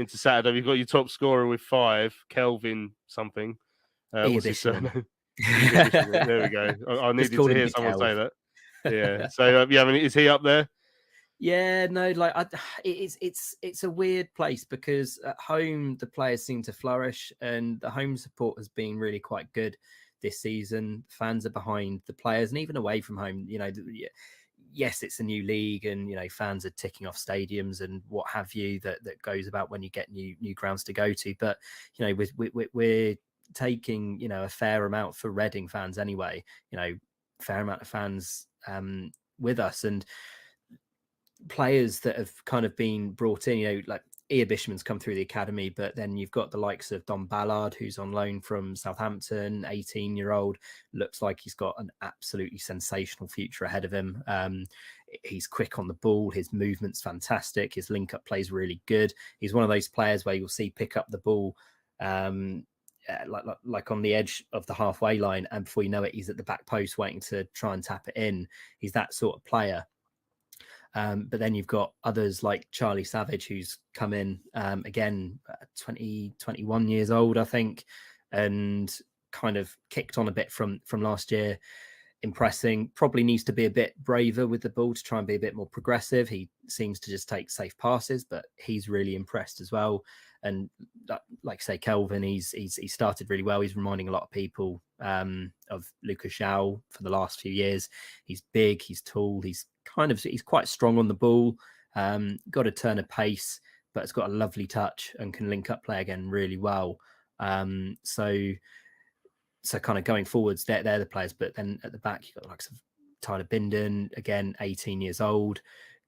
[SPEAKER 1] Saturday? You've got your top scorer with 5, Kelvin something. What's his surname? There we go. I needed to hear someone say that. Yeah. So I mean, is he up there?
[SPEAKER 6] Yeah, no, like it's a weird place, because at home the players seem to flourish, and the home support has been really quite good this season. Fans are behind the players, and even away from home, you know, yes, it's a new league, and, you know, fans are ticking off stadiums and what have you that goes about when you get new grounds to go to. But, you know, we're taking, you know, a fair amount for Reading fans anyway, you know, fair amount of fans with us, and players that have kind of been brought in, you know, like Ian Bishman's come through the academy, but then you've got the likes of Don Ballard, who's on loan from Southampton, 18-year-old, looks like he's got an absolutely sensational future ahead of him. He's quick on the ball, his movement's fantastic, his link-up play's really good. He's one of those players where you'll see pick up the ball like on the edge of the halfway line, and before you know it, he's at the back post waiting to try and tap it in. He's that sort of player. But then you've got others like Charlie Savage, who's come in again, 21 years old, I think, and kind of kicked on a bit from last year, impressing. Probably needs to be a bit braver with the ball to try and be a bit more progressive. He seems to just take safe passes, but he's really impressed as well. And like I say, Kelvin, he started really well. He's reminding a lot of people of Lucas Zhao for the last few years. He's big, he's tall, he's quite strong on the ball. Got a turn of pace, but it's got a lovely touch and can link up play again really well. So kind of going forwards, they're the players. But then at the back, you've got the likes of Tyler Bindon, again, 18 years old,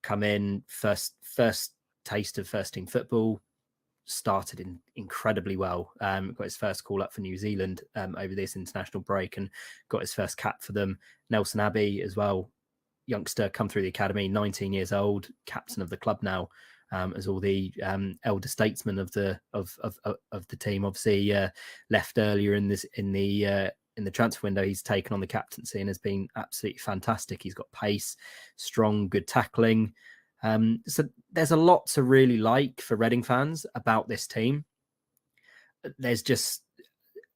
[SPEAKER 6] come in, first taste of first team football. Started incredibly well. Got his first call up for New Zealand over this international break and got his first cap for them. Nelson Abbey as well, youngster, come through the academy, 19 years old, captain of the club now, as all the elder statesmen of the team. Obviously, left earlier in the transfer window. He's taken on the captaincy and has been absolutely fantastic. He's got pace, strong, good tackling. So there's a lot to really like for Reading fans about this team. There's just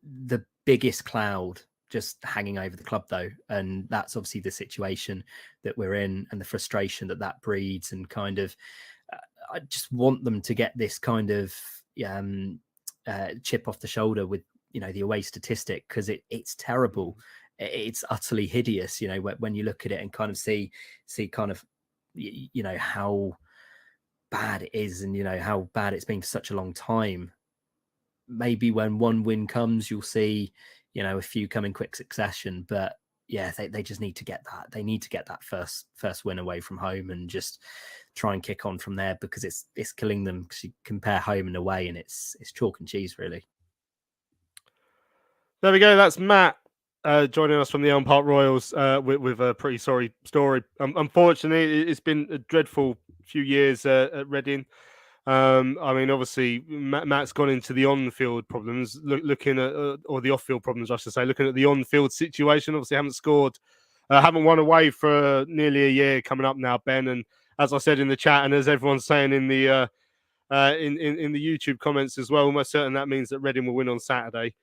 [SPEAKER 6] the biggest cloud just hanging over the club, though, and that's obviously the situation that we're in and the frustration that breeds. And kind of, I just want them to get this kind of chip off the shoulder with, the away statistic, because it's terrible. It's utterly hideous, when you look at it and kind of see kind of, how bad it is and how bad it's been for such a long time. Maybe when one win comes, you'll see a few come in quick succession, but yeah, they just need to get that. They need to get that first win away from home and just try and kick on from there, because it's killing them. Because you compare home and away and it's chalk and cheese, really.
[SPEAKER 1] There we go. That's Matt joining us from the Elm Park Royals with a pretty sorry story. Unfortunately, it's been a dreadful few years at Reading. I mean, obviously, Matt's gone into the on-field problems, looking at, or the off-field problems, I should say, looking at the on-field situation. Obviously, haven't scored, haven't won away for nearly a year coming up now, Ben. And as I said in the chat, and as everyone's saying in the in the YouTube comments as well, almost certain that means that Reading will win on Saturday.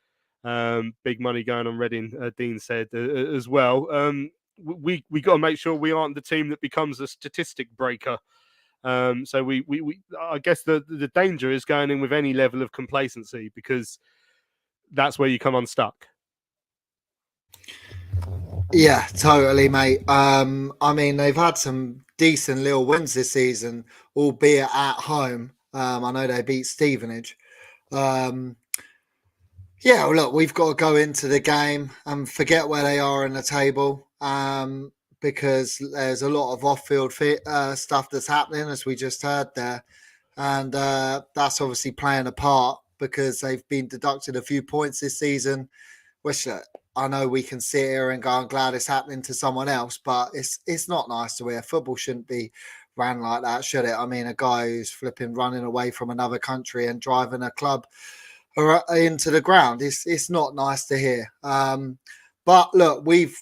[SPEAKER 1] Big money going on Reading, Dean said as well. We got to make sure we aren't the team that becomes a statistic breaker. So we I guess the danger is going in with any level of complacency, because that's where you come unstuck.
[SPEAKER 2] Yeah, totally, mate. I mean, they've had some decent little wins this season, albeit at home. I know they beat Stevenage. Yeah, well, look, we've got to go into the game and forget where they are in the table, because there's a lot of off-field stuff that's happening, as we just heard there. And that's obviously playing a part, because they've been deducted a few points this season, which I know we can sit here and go, I'm glad it's happening to someone else, but it's not nice to hear. Football shouldn't be ran like that, should it? I mean, a guy who's running away from another country and driving a club into the ground, it's not nice to hear. But look, we've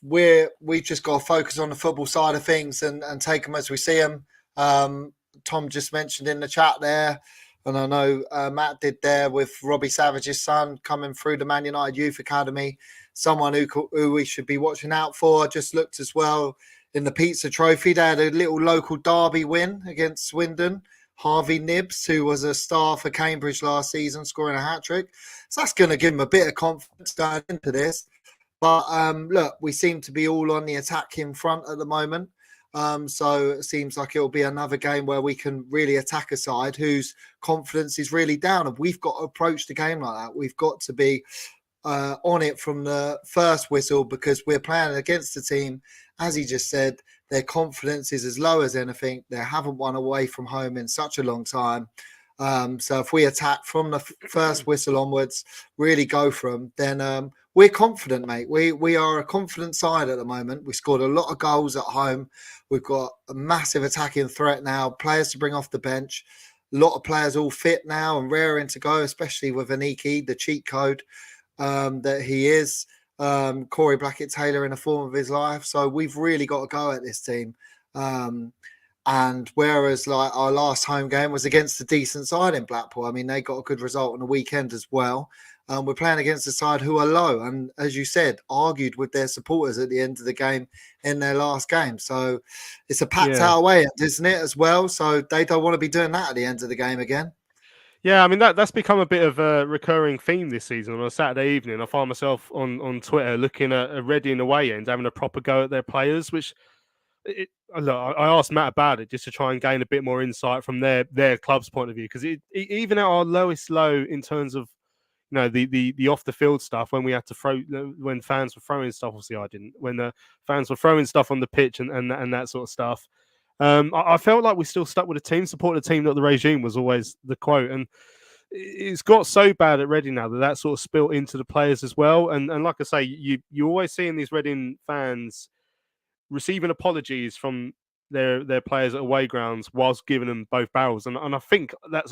[SPEAKER 2] just got to focus on the football side of things and take them as we see them. Tom just mentioned in the chat there, and I know Matt did there, with Robbie Savage's son coming through the Man United Youth Academy, someone who we should be watching out for. Just looked as well in the Pizza Trophy. They had a little local derby win against Swindon. Harvey Nibbs, who was a star for Cambridge last season, scoring a hat-trick. So that's going to give him a bit of confidence going into this. But look, we seem to be all on the attacking front at the moment. So it seems like it'll be another game where we can really attack a side whose confidence is really down. And we've got to approach the game like that. We've got to be on it from the first whistle, because we're playing against a team, as he just said, their confidence is as low as anything. They haven't won away from home in such a long time. So if we attack from the first whistle onwards, really go for them, then we're confident, mate. We are a confident side at the moment. We scored a lot of goals at home. We've got a massive attacking threat now, players to bring off the bench. A lot of players all fit now and raring to go, especially with Aniki, the cheat code that he is. Corey Blackett-Taylor in the form of his life. So we've really got to go at this team. And whereas like our last home game was against a decent side in Blackpool, I mean, they got a good result on the weekend as well. We're playing against a side who are low and, as you said, argued with their supporters at the end of the game in their last game. So it's a packed out away, isn't it, as well? So they don't want to be doing that at the end of the game again.
[SPEAKER 1] Yeah, I mean, that's become a bit of a recurring theme this season. On a Saturday evening, I find myself on Twitter looking at a Reading away end, having a proper go at their players, which... Look, I asked Matt about it just to try and gain a bit more insight from their club's point of view, because even at our lowest low in terms of the off the field stuff, when we had to throw, when fans were throwing stuff, obviously I didn't, when the fans were throwing stuff on the pitch and that sort of stuff, I felt like we still stuck with the team, supported the team, not the regime, was always the quote. And it's got so bad at Reading now that sort of spilt into the players as well. And like I say, you always see in these Reading fans receiving apologies from their players at away grounds whilst giving them both barrels. And I think that's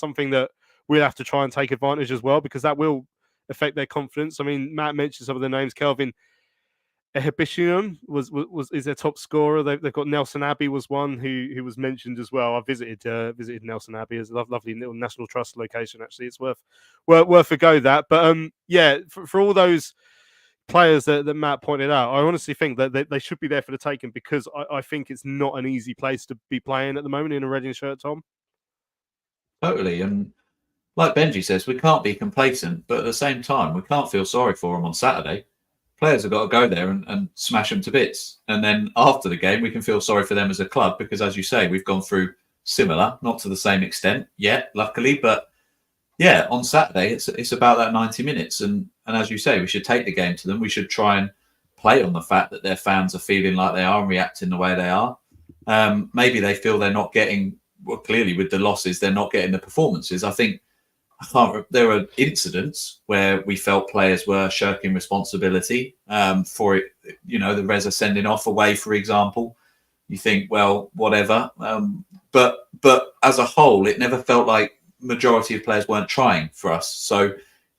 [SPEAKER 1] something that we'll have to try and take advantage as well, because that will affect their confidence. I mean, Matt mentioned some of the names. Kelvin Ehebisham is their top scorer. They've got Nelson Abbey was one who was mentioned as well. I visited Nelson Abbey. It's a lovely little National Trust location, actually. It's worth a go, that. But for all those players that Matt pointed out, I honestly think that they should be there for the taking, because I think it's not an easy place to be playing at the moment in a Reading shirt, Tom.
[SPEAKER 3] Totally. And like Benji says, we can't be complacent, but at the same time, we can't feel sorry for them on Saturday. Players have got to go there and smash them to bits. And then after the game, we can feel sorry for them as a club, because, as you say, we've gone through similar, not to the same extent yet, luckily, but yeah, on Saturday, it's about that 90 minutes. And as you say, we should take the game to them. We should try and play on the fact that their fans are feeling like they are and reacting the way they are. Maybe they feel they're not getting, well, clearly with the losses, they're not getting the performances. There are incidents where we felt players were shirking responsibility for it. The Reza sending off away, for example. You think, well, whatever. But as a whole, it never felt like majority of players weren't trying for us. So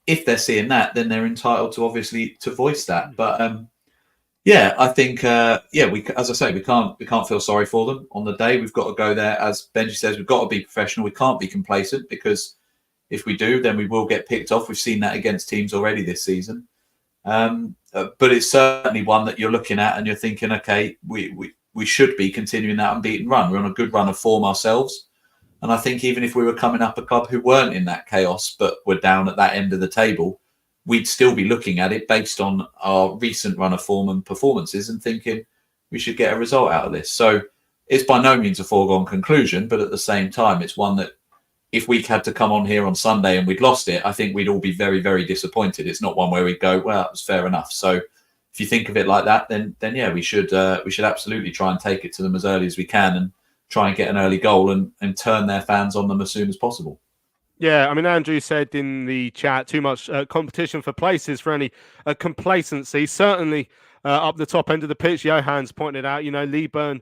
[SPEAKER 3] if they're seeing that, then they're entitled to obviously to voice that. But I think we, as I say, we can't feel sorry for them on the day. We've got to go there, as Benji says, we've got to be professional. We can't be complacent, because if we do, then we will get picked off. We've seen that against teams already this season. But it's certainly one that you're looking at and you're thinking, okay, we should be continuing that unbeaten run. We're on a good run of form ourselves. And I think even if we were coming up a club who weren't in that chaos, but were down at that end of the table, we'd still be looking at it based on our recent run of form and performances and thinking we should get a result out of this. So it's by no means a foregone conclusion, but at the same time, it's one that if we had to come on here on Sunday and we'd lost it, I think we'd all be very, very disappointed. It's not one where we'd go, well, it was fair enough. So if you think of it like that, then yeah, we should absolutely try and take it to them as early as we can and try and get an early goal and turn their fans on them as soon as possible. Yeah,
[SPEAKER 1] I mean, Andrew said in the chat, too much competition for places for any complacency. Certainly up the top end of the pitch, Johann's pointed out, Leeburn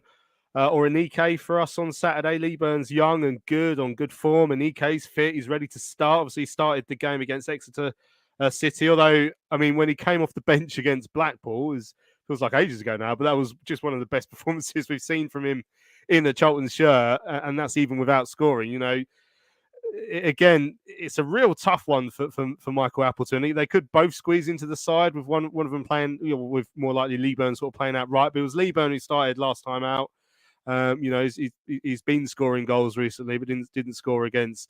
[SPEAKER 1] or Anike for us on Saturday. Leeburn's young and good, on good form. Anike's fit. He's ready to start. Obviously, he started the game against Exeter City. Although, I mean, when he came off the bench against Blackpool, feels like ages ago now, but that was just one of the best performances we've seen from him in a Charlton shirt, and that's even without scoring. Again, it's a real tough one for Michael Appleton. They could both squeeze into the side with one of them playing, with more likely Leeburn sort of playing out right. But it was Leeburn who started last time out. He's been scoring goals recently, but didn't score against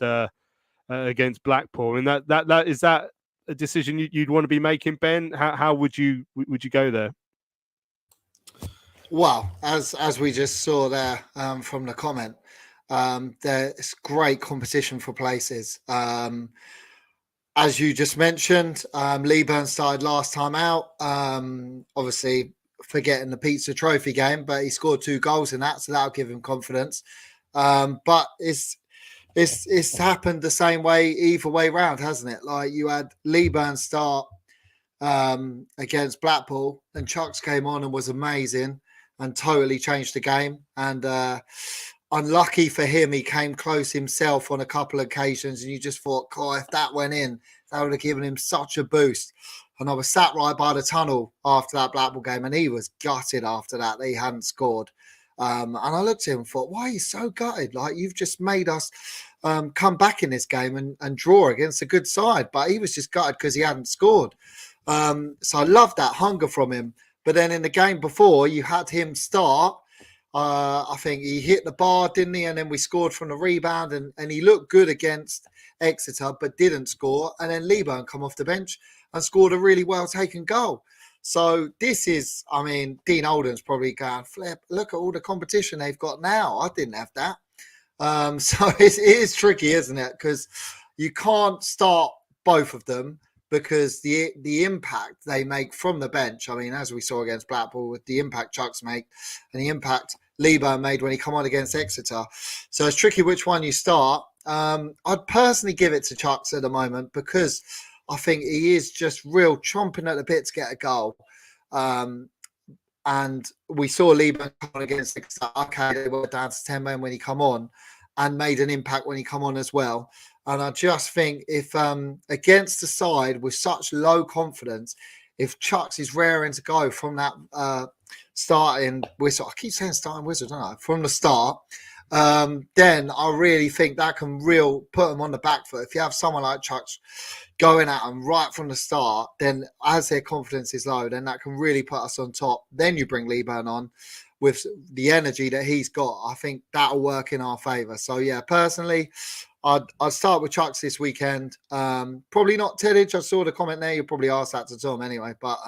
[SPEAKER 1] Blackpool. And that is that a decision you'd want to be making, Ben? How would you go there?
[SPEAKER 2] Well, as we just saw there from the comment, there's great competition for places. As you just mentioned, Leeburn started last time out, obviously forgetting the Pizza Trophy game, but he scored 2 goals in that, so that'll give him confidence. But it's it's happened the same way either way round, hasn't it? Like you had Leeburn start against Blackpool, and Chucks came on and was amazing and totally changed the game. And unlucky for him, he came close himself on a couple of occasions, and you just thought, God, if that went in, that would have given him such a boost. And I was sat right by the tunnel after that Blackpool game, and he was gutted after that he hadn't scored. And I looked at him and thought, why are you so gutted? Like, you've just made us come back in this game and draw against a good side. But he was just gutted because he hadn't scored. So I love that hunger from him. But then in the game before, you had him start. I think he hit the bar, didn't he? And then we scored from the rebound, and he looked good against Exeter, but didn't score. And then Leeburn come off the bench and scored a really well-taken goal. So this is, I mean, Dean Oldham's probably going, flip, look at all the competition they've got now. I didn't have that. So it is tricky, isn't it? Because you can't start both of them, because the impact they make from the bench, I mean, as we saw against Blackpool, with the impact Chucks make and the impact Leeburn made when he come on against Exeter. So it's tricky which one you start. I'd personally give it to Chucks at the moment, because I think he is just real chomping at the bit to get a goal. And we saw Leeburn come on against Exeter. Okay, they were down to 10 men when he come on, and made an impact when he come on as well. And I just think if against the side with such low confidence, if Chucks is raring to go from that starting whistle, I keep saying starting whistle, don't I? From the start, then I really think that can put them on the back foot. If you have someone like Chucks going at them right from the start, then as their confidence is low, then that can really put us on top. Then you bring Leeburn on with the energy that he's got. I think that'll work in our favour. So yeah, personally, I'd start with Chucks this weekend. Probably not Teddage. I saw the comment there. You probably asked that to Tom anyway. But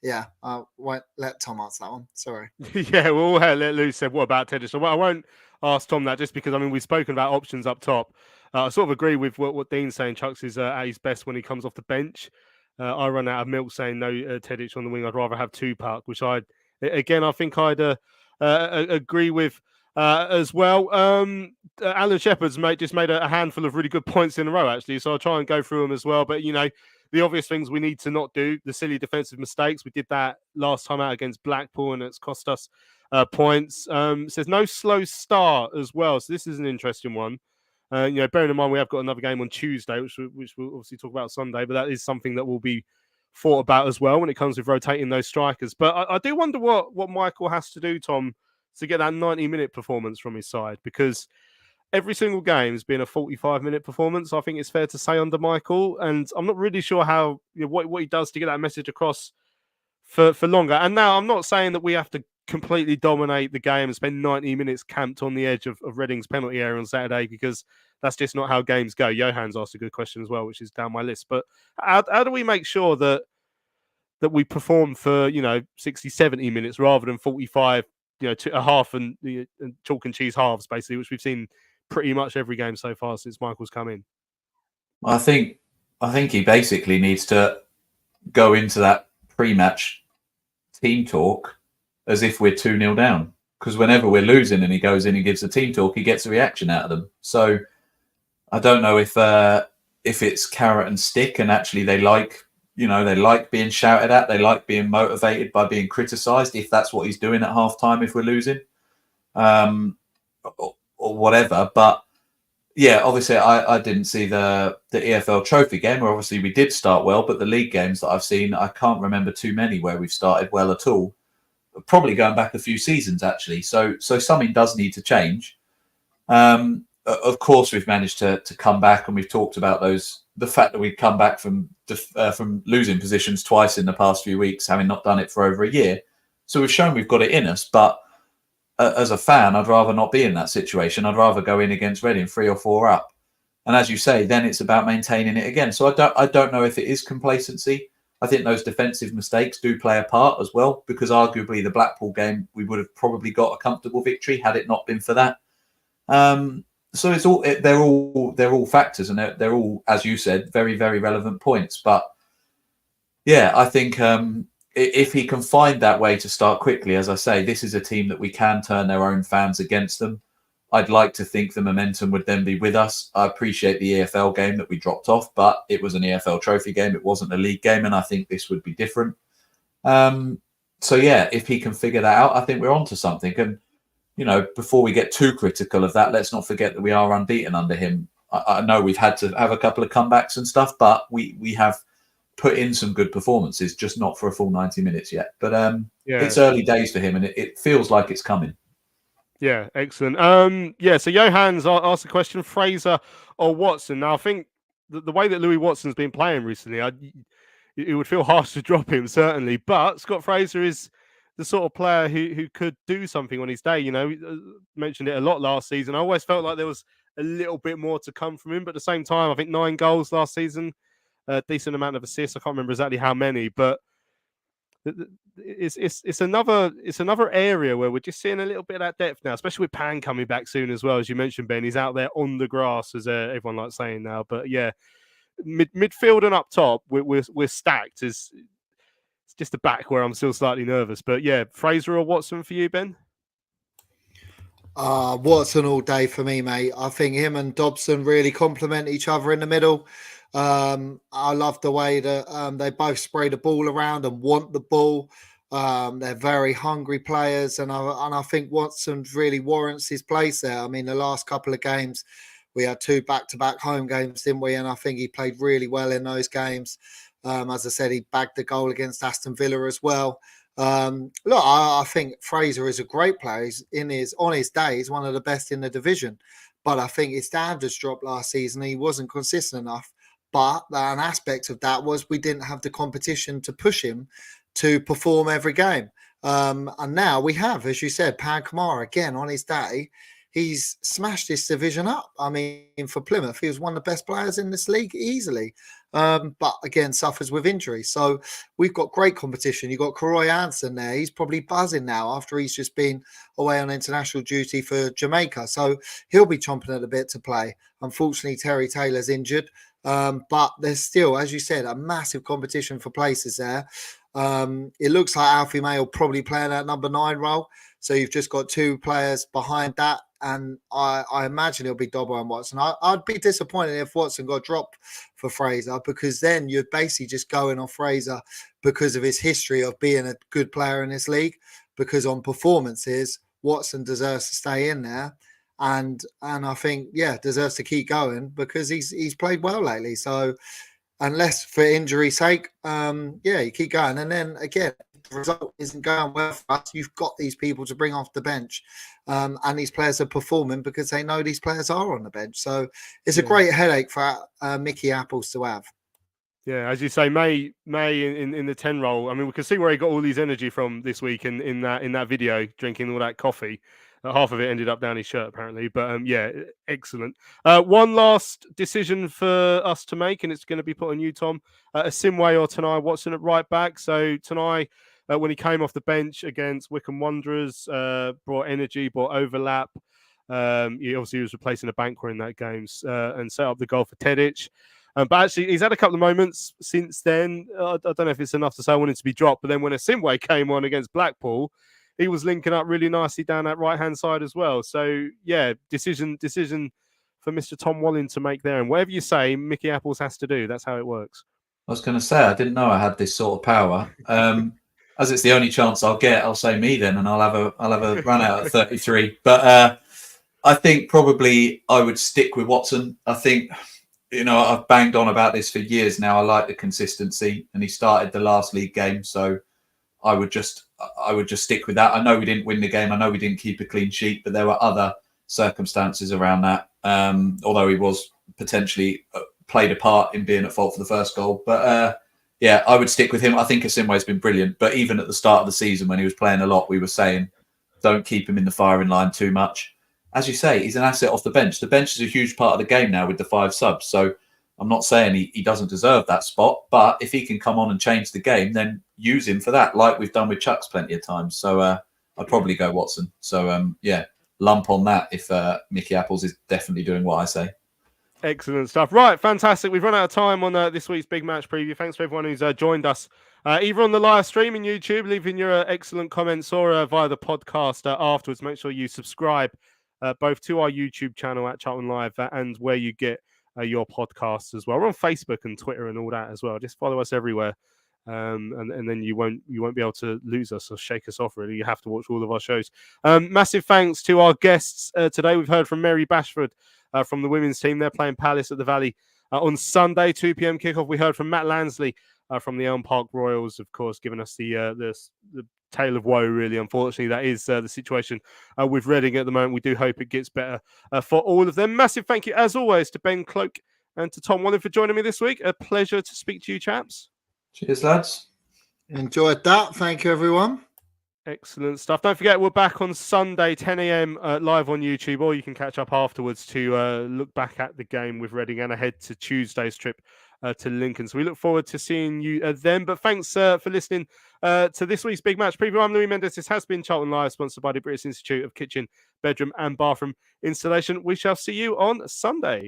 [SPEAKER 2] yeah, I won't let Tom answer that one. Sorry.
[SPEAKER 1] Yeah, we'll let Lou said, what about Teddage? So I won't ask Tom that, just because, I mean, we've spoken about options up top. I sort of agree with what Dean's saying. Chucks is at his best when he comes off the bench. I run out of milk saying no Teddage on the wing. I'd rather have Tupac, which I think I'd agree with as well. Alan Shepherd's just made a handful of really good points in a row, actually. So I'll try and go through them as well. But, you know, the obvious things we need to not do, the silly defensive mistakes. We did that last time out against Blackpool, and it's cost us points. Says no slow start as well. So this is an interesting one. You know, bearing in mind we have got another game on Tuesday, which we'll obviously talk about Sunday, but that is something that will be thought about as well when it comes with rotating those strikers. But I do wonder what Michael has to do, Tom, to get that 90-minute performance from his side, because every single game has been a 45-minute performance, I think it's fair to say, under Michael. And I'm not really sure how, you know, what he does to get that message across for longer. And now I'm not saying that we have to completely dominate the game and spend 90 minutes camped on the edge of Reading's penalty area on Saturday, because that's just not how games go. Johan's asked a good question as well, which is down my list. But how do we make sure that we perform for, you know, 60, 70 minutes rather than 45, you know, a half and chalk and cheese halves, basically, which we've seen pretty much every game so far since Michael's come in?
[SPEAKER 3] I think he basically needs to go into that pre-match team talk as if we're 2-0 down, because whenever we're losing and he goes in and gives a team talk, he gets a reaction out of them. So I don't know if it's carrot and stick, and actually they like being shouted at, they like being motivated by being criticised, if that's what he's doing at half time if we're losing, or whatever. But yeah, obviously I didn't see the EFL Trophy game, where obviously we did start well, but the league games that I've seen, I can't remember too many where we've started well at all. Probably going back a few seasons, actually. So something does need to change. Of course, we've managed to come back, and we've talked about the fact that we've come back from losing positions twice in the past few weeks, having not done it for over a year. So we've shown we've got it in us. But as a fan, I'd rather not be in that situation. I'd rather go in against Reading 3 or 4 up. And as you say, then it's about maintaining it again. So I don't know if it is complacency. I think those defensive mistakes do play a part as well, because arguably the Blackpool game, we would have probably got a comfortable victory had it not been for that. So they're all factors, and they're all, as you said, very, very relevant points. But yeah, I think if he can find that way to start quickly, as I say, this is a team that we can turn their own fans against them. I'd like to think the momentum would then be with us. I appreciate the EFL game that we dropped off, but it was an EFL trophy game. It wasn't a league game, and I think this would be different. So yeah, if he can figure that out, I think we're onto something. And before we get too critical of that, let's not forget that we are unbeaten under him. I know we've had to have a couple of comebacks and stuff, but we have put in some good performances, just not for a full 90 minutes yet. But it's early days for him, and it feels like it's coming.
[SPEAKER 1] Yeah, excellent. So Johan's asked the question: Fraser or Watson? Now, I think the way that Louis Watson's been playing recently, it would feel harsh to drop him, certainly. But Scott Fraser is the sort of player who could do something on his day. Mentioned it a lot last season. I always felt like there was a little bit more to come from him, but at the same time, I think 9 goals last season, a decent amount of assists. I can't remember exactly how many, but it's another area where we're just seeing a little bit of that depth now, especially with Pan coming back soon as well. As you mentioned, Ben, he's out there on the grass, as everyone likes saying now. But yeah, midfield and up top, we're stacked. It's just the back where I'm still slightly nervous. But yeah, Fraser or Watson for you, Ben?
[SPEAKER 2] Watson all day for me, mate. I think him and Dobson really complement each other in the middle. I love the way that they both spray the ball around and want the ball. They're very hungry players, and I think Watson really warrants his place there. I mean, the last couple of games, we had 2 back-to-back home games, didn't we? And I think he played really well in those games. As I said, he bagged the goal against Aston Villa as well. Look, I think Fraser is a great player. On his day, he's one of the best in the division. But I think his standards dropped last season. He wasn't consistent enough. But an aspect of that was we didn't have the competition to push him to perform every game. And now we have, as you said, Pan Kamara, again, on his day, he's smashed this division up. I mean, for Plymouth, he was one of the best players in this league easily. But again, suffers with injury. So we've got great competition. You've got Karoy Hansen there. He's probably buzzing now after he's just been away on international duty for Jamaica. So he'll be chomping at the bit to play. Unfortunately, Terry Taylor's injured. But there's still, as you said, a massive competition for places there. It looks like Alfie May will probably play in that number 9 role. So you've just got 2 players behind that. And I imagine it'll be Dobbo and Watson. I'd be disappointed if Watson got dropped for Fraser, because then you're basically just going on Fraser because of his history of being a good player in this league. Because on performances, Watson deserves to stay in there. And I think, deserves to keep going because he's played well lately. So unless for injury's sake, you keep going. And then again, if the result isn't going well for us, you've got these people to bring off the bench. And these players are performing because they know these players are on the bench. So it's a great headache for Mickey Apples to have.
[SPEAKER 1] Yeah, as you say, May in the 10 role. I mean, we can see where he got all his energy from this week in that video, drinking all that coffee. Half of it ended up down his shirt, apparently. But excellent. One last decision for us to make, and it's going to be put on you, Tom. Asimwe or Tanai Watson at right back. So Tanai, when he came off the bench against Wycombe Wanderers, brought energy, brought overlap. He obviously was replacing a Banquer in that game and set up the goal for Tedic. But actually, he's had a couple of moments since then. I don't know if it's enough to say I wanted to be dropped. But then when Asimwe came on against Blackpool, he was linking up really nicely down that right-hand side as well. So, decision for Mr. Tom Walling to make there. And whatever you say, Mickey Apples has to do. That's how it works.
[SPEAKER 3] I was going to say, I didn't know I had this sort of power. As it's the only chance I'll get, I'll say me then, and I'll have a run out at 33. But I think probably I would stick with Watson. I think, I've banged on about this for years now. I like the consistency, and he started the last league game, so I would just stick with that. I know we didn't win the game. I know we didn't keep a clean sheet, but there were other circumstances around that. Although he was potentially played a part in being at fault for the first goal. But I would stick with him. I think Asimwe's been brilliant. But even at the start of the season when he was playing a lot, we were saying, don't keep him in the firing line too much. As you say, he's an asset off the bench. The bench is a huge part of the game now with the 5 subs. So I'm not saying he doesn't deserve that spot, but if he can come on and change the game, then use him for that, like we've done with Chucks plenty of times. So I'd probably go Watson. So, lump on that if Mickey Apples is definitely doing what I say.
[SPEAKER 1] Excellent stuff. Right, fantastic. We've run out of time on this week's big match preview. Thanks for everyone who's joined us, either on the live stream in YouTube, leaving your excellent comments, or via the podcast afterwards. Make sure you subscribe both to our YouTube channel at Charlton Live and where you get your podcasts as well. We're on Facebook and Twitter and all that as well. Just follow us everywhere. And then you won't be able to lose us or shake us off. Really, you have to watch all of our shows. Massive thanks to our guests today. We've heard from Mary Bashford from the women's team. They're playing Palace at the Valley on Sunday, 2 p.m. kickoff. We heard from Matt Lansley from the Elm Park Royals, of course, giving us the tale of woe. Really, unfortunately, that is the situation with Reading at the moment. We do hope it gets better for all of them. Massive thank you, as always, to Ben Cloak and to Tom Wallen for joining me this week. A pleasure to speak to you, chaps.
[SPEAKER 3] Cheers, lads.
[SPEAKER 2] Enjoyed that. Thank you, everyone.
[SPEAKER 1] Excellent stuff. Don't forget, we're back on Sunday, 10 a.m. Live on YouTube, or you can catch up afterwards to look back at the game with Reading and ahead to Tuesday's trip to Lincoln. So we look forward to seeing you then. But thanks for listening to this week's Big Match Preview. I'm Louis Mendes. This has been Charlton Live, sponsored by the British Institute of Kitchen, Bedroom and Bathroom Installation. We shall see you on Sunday.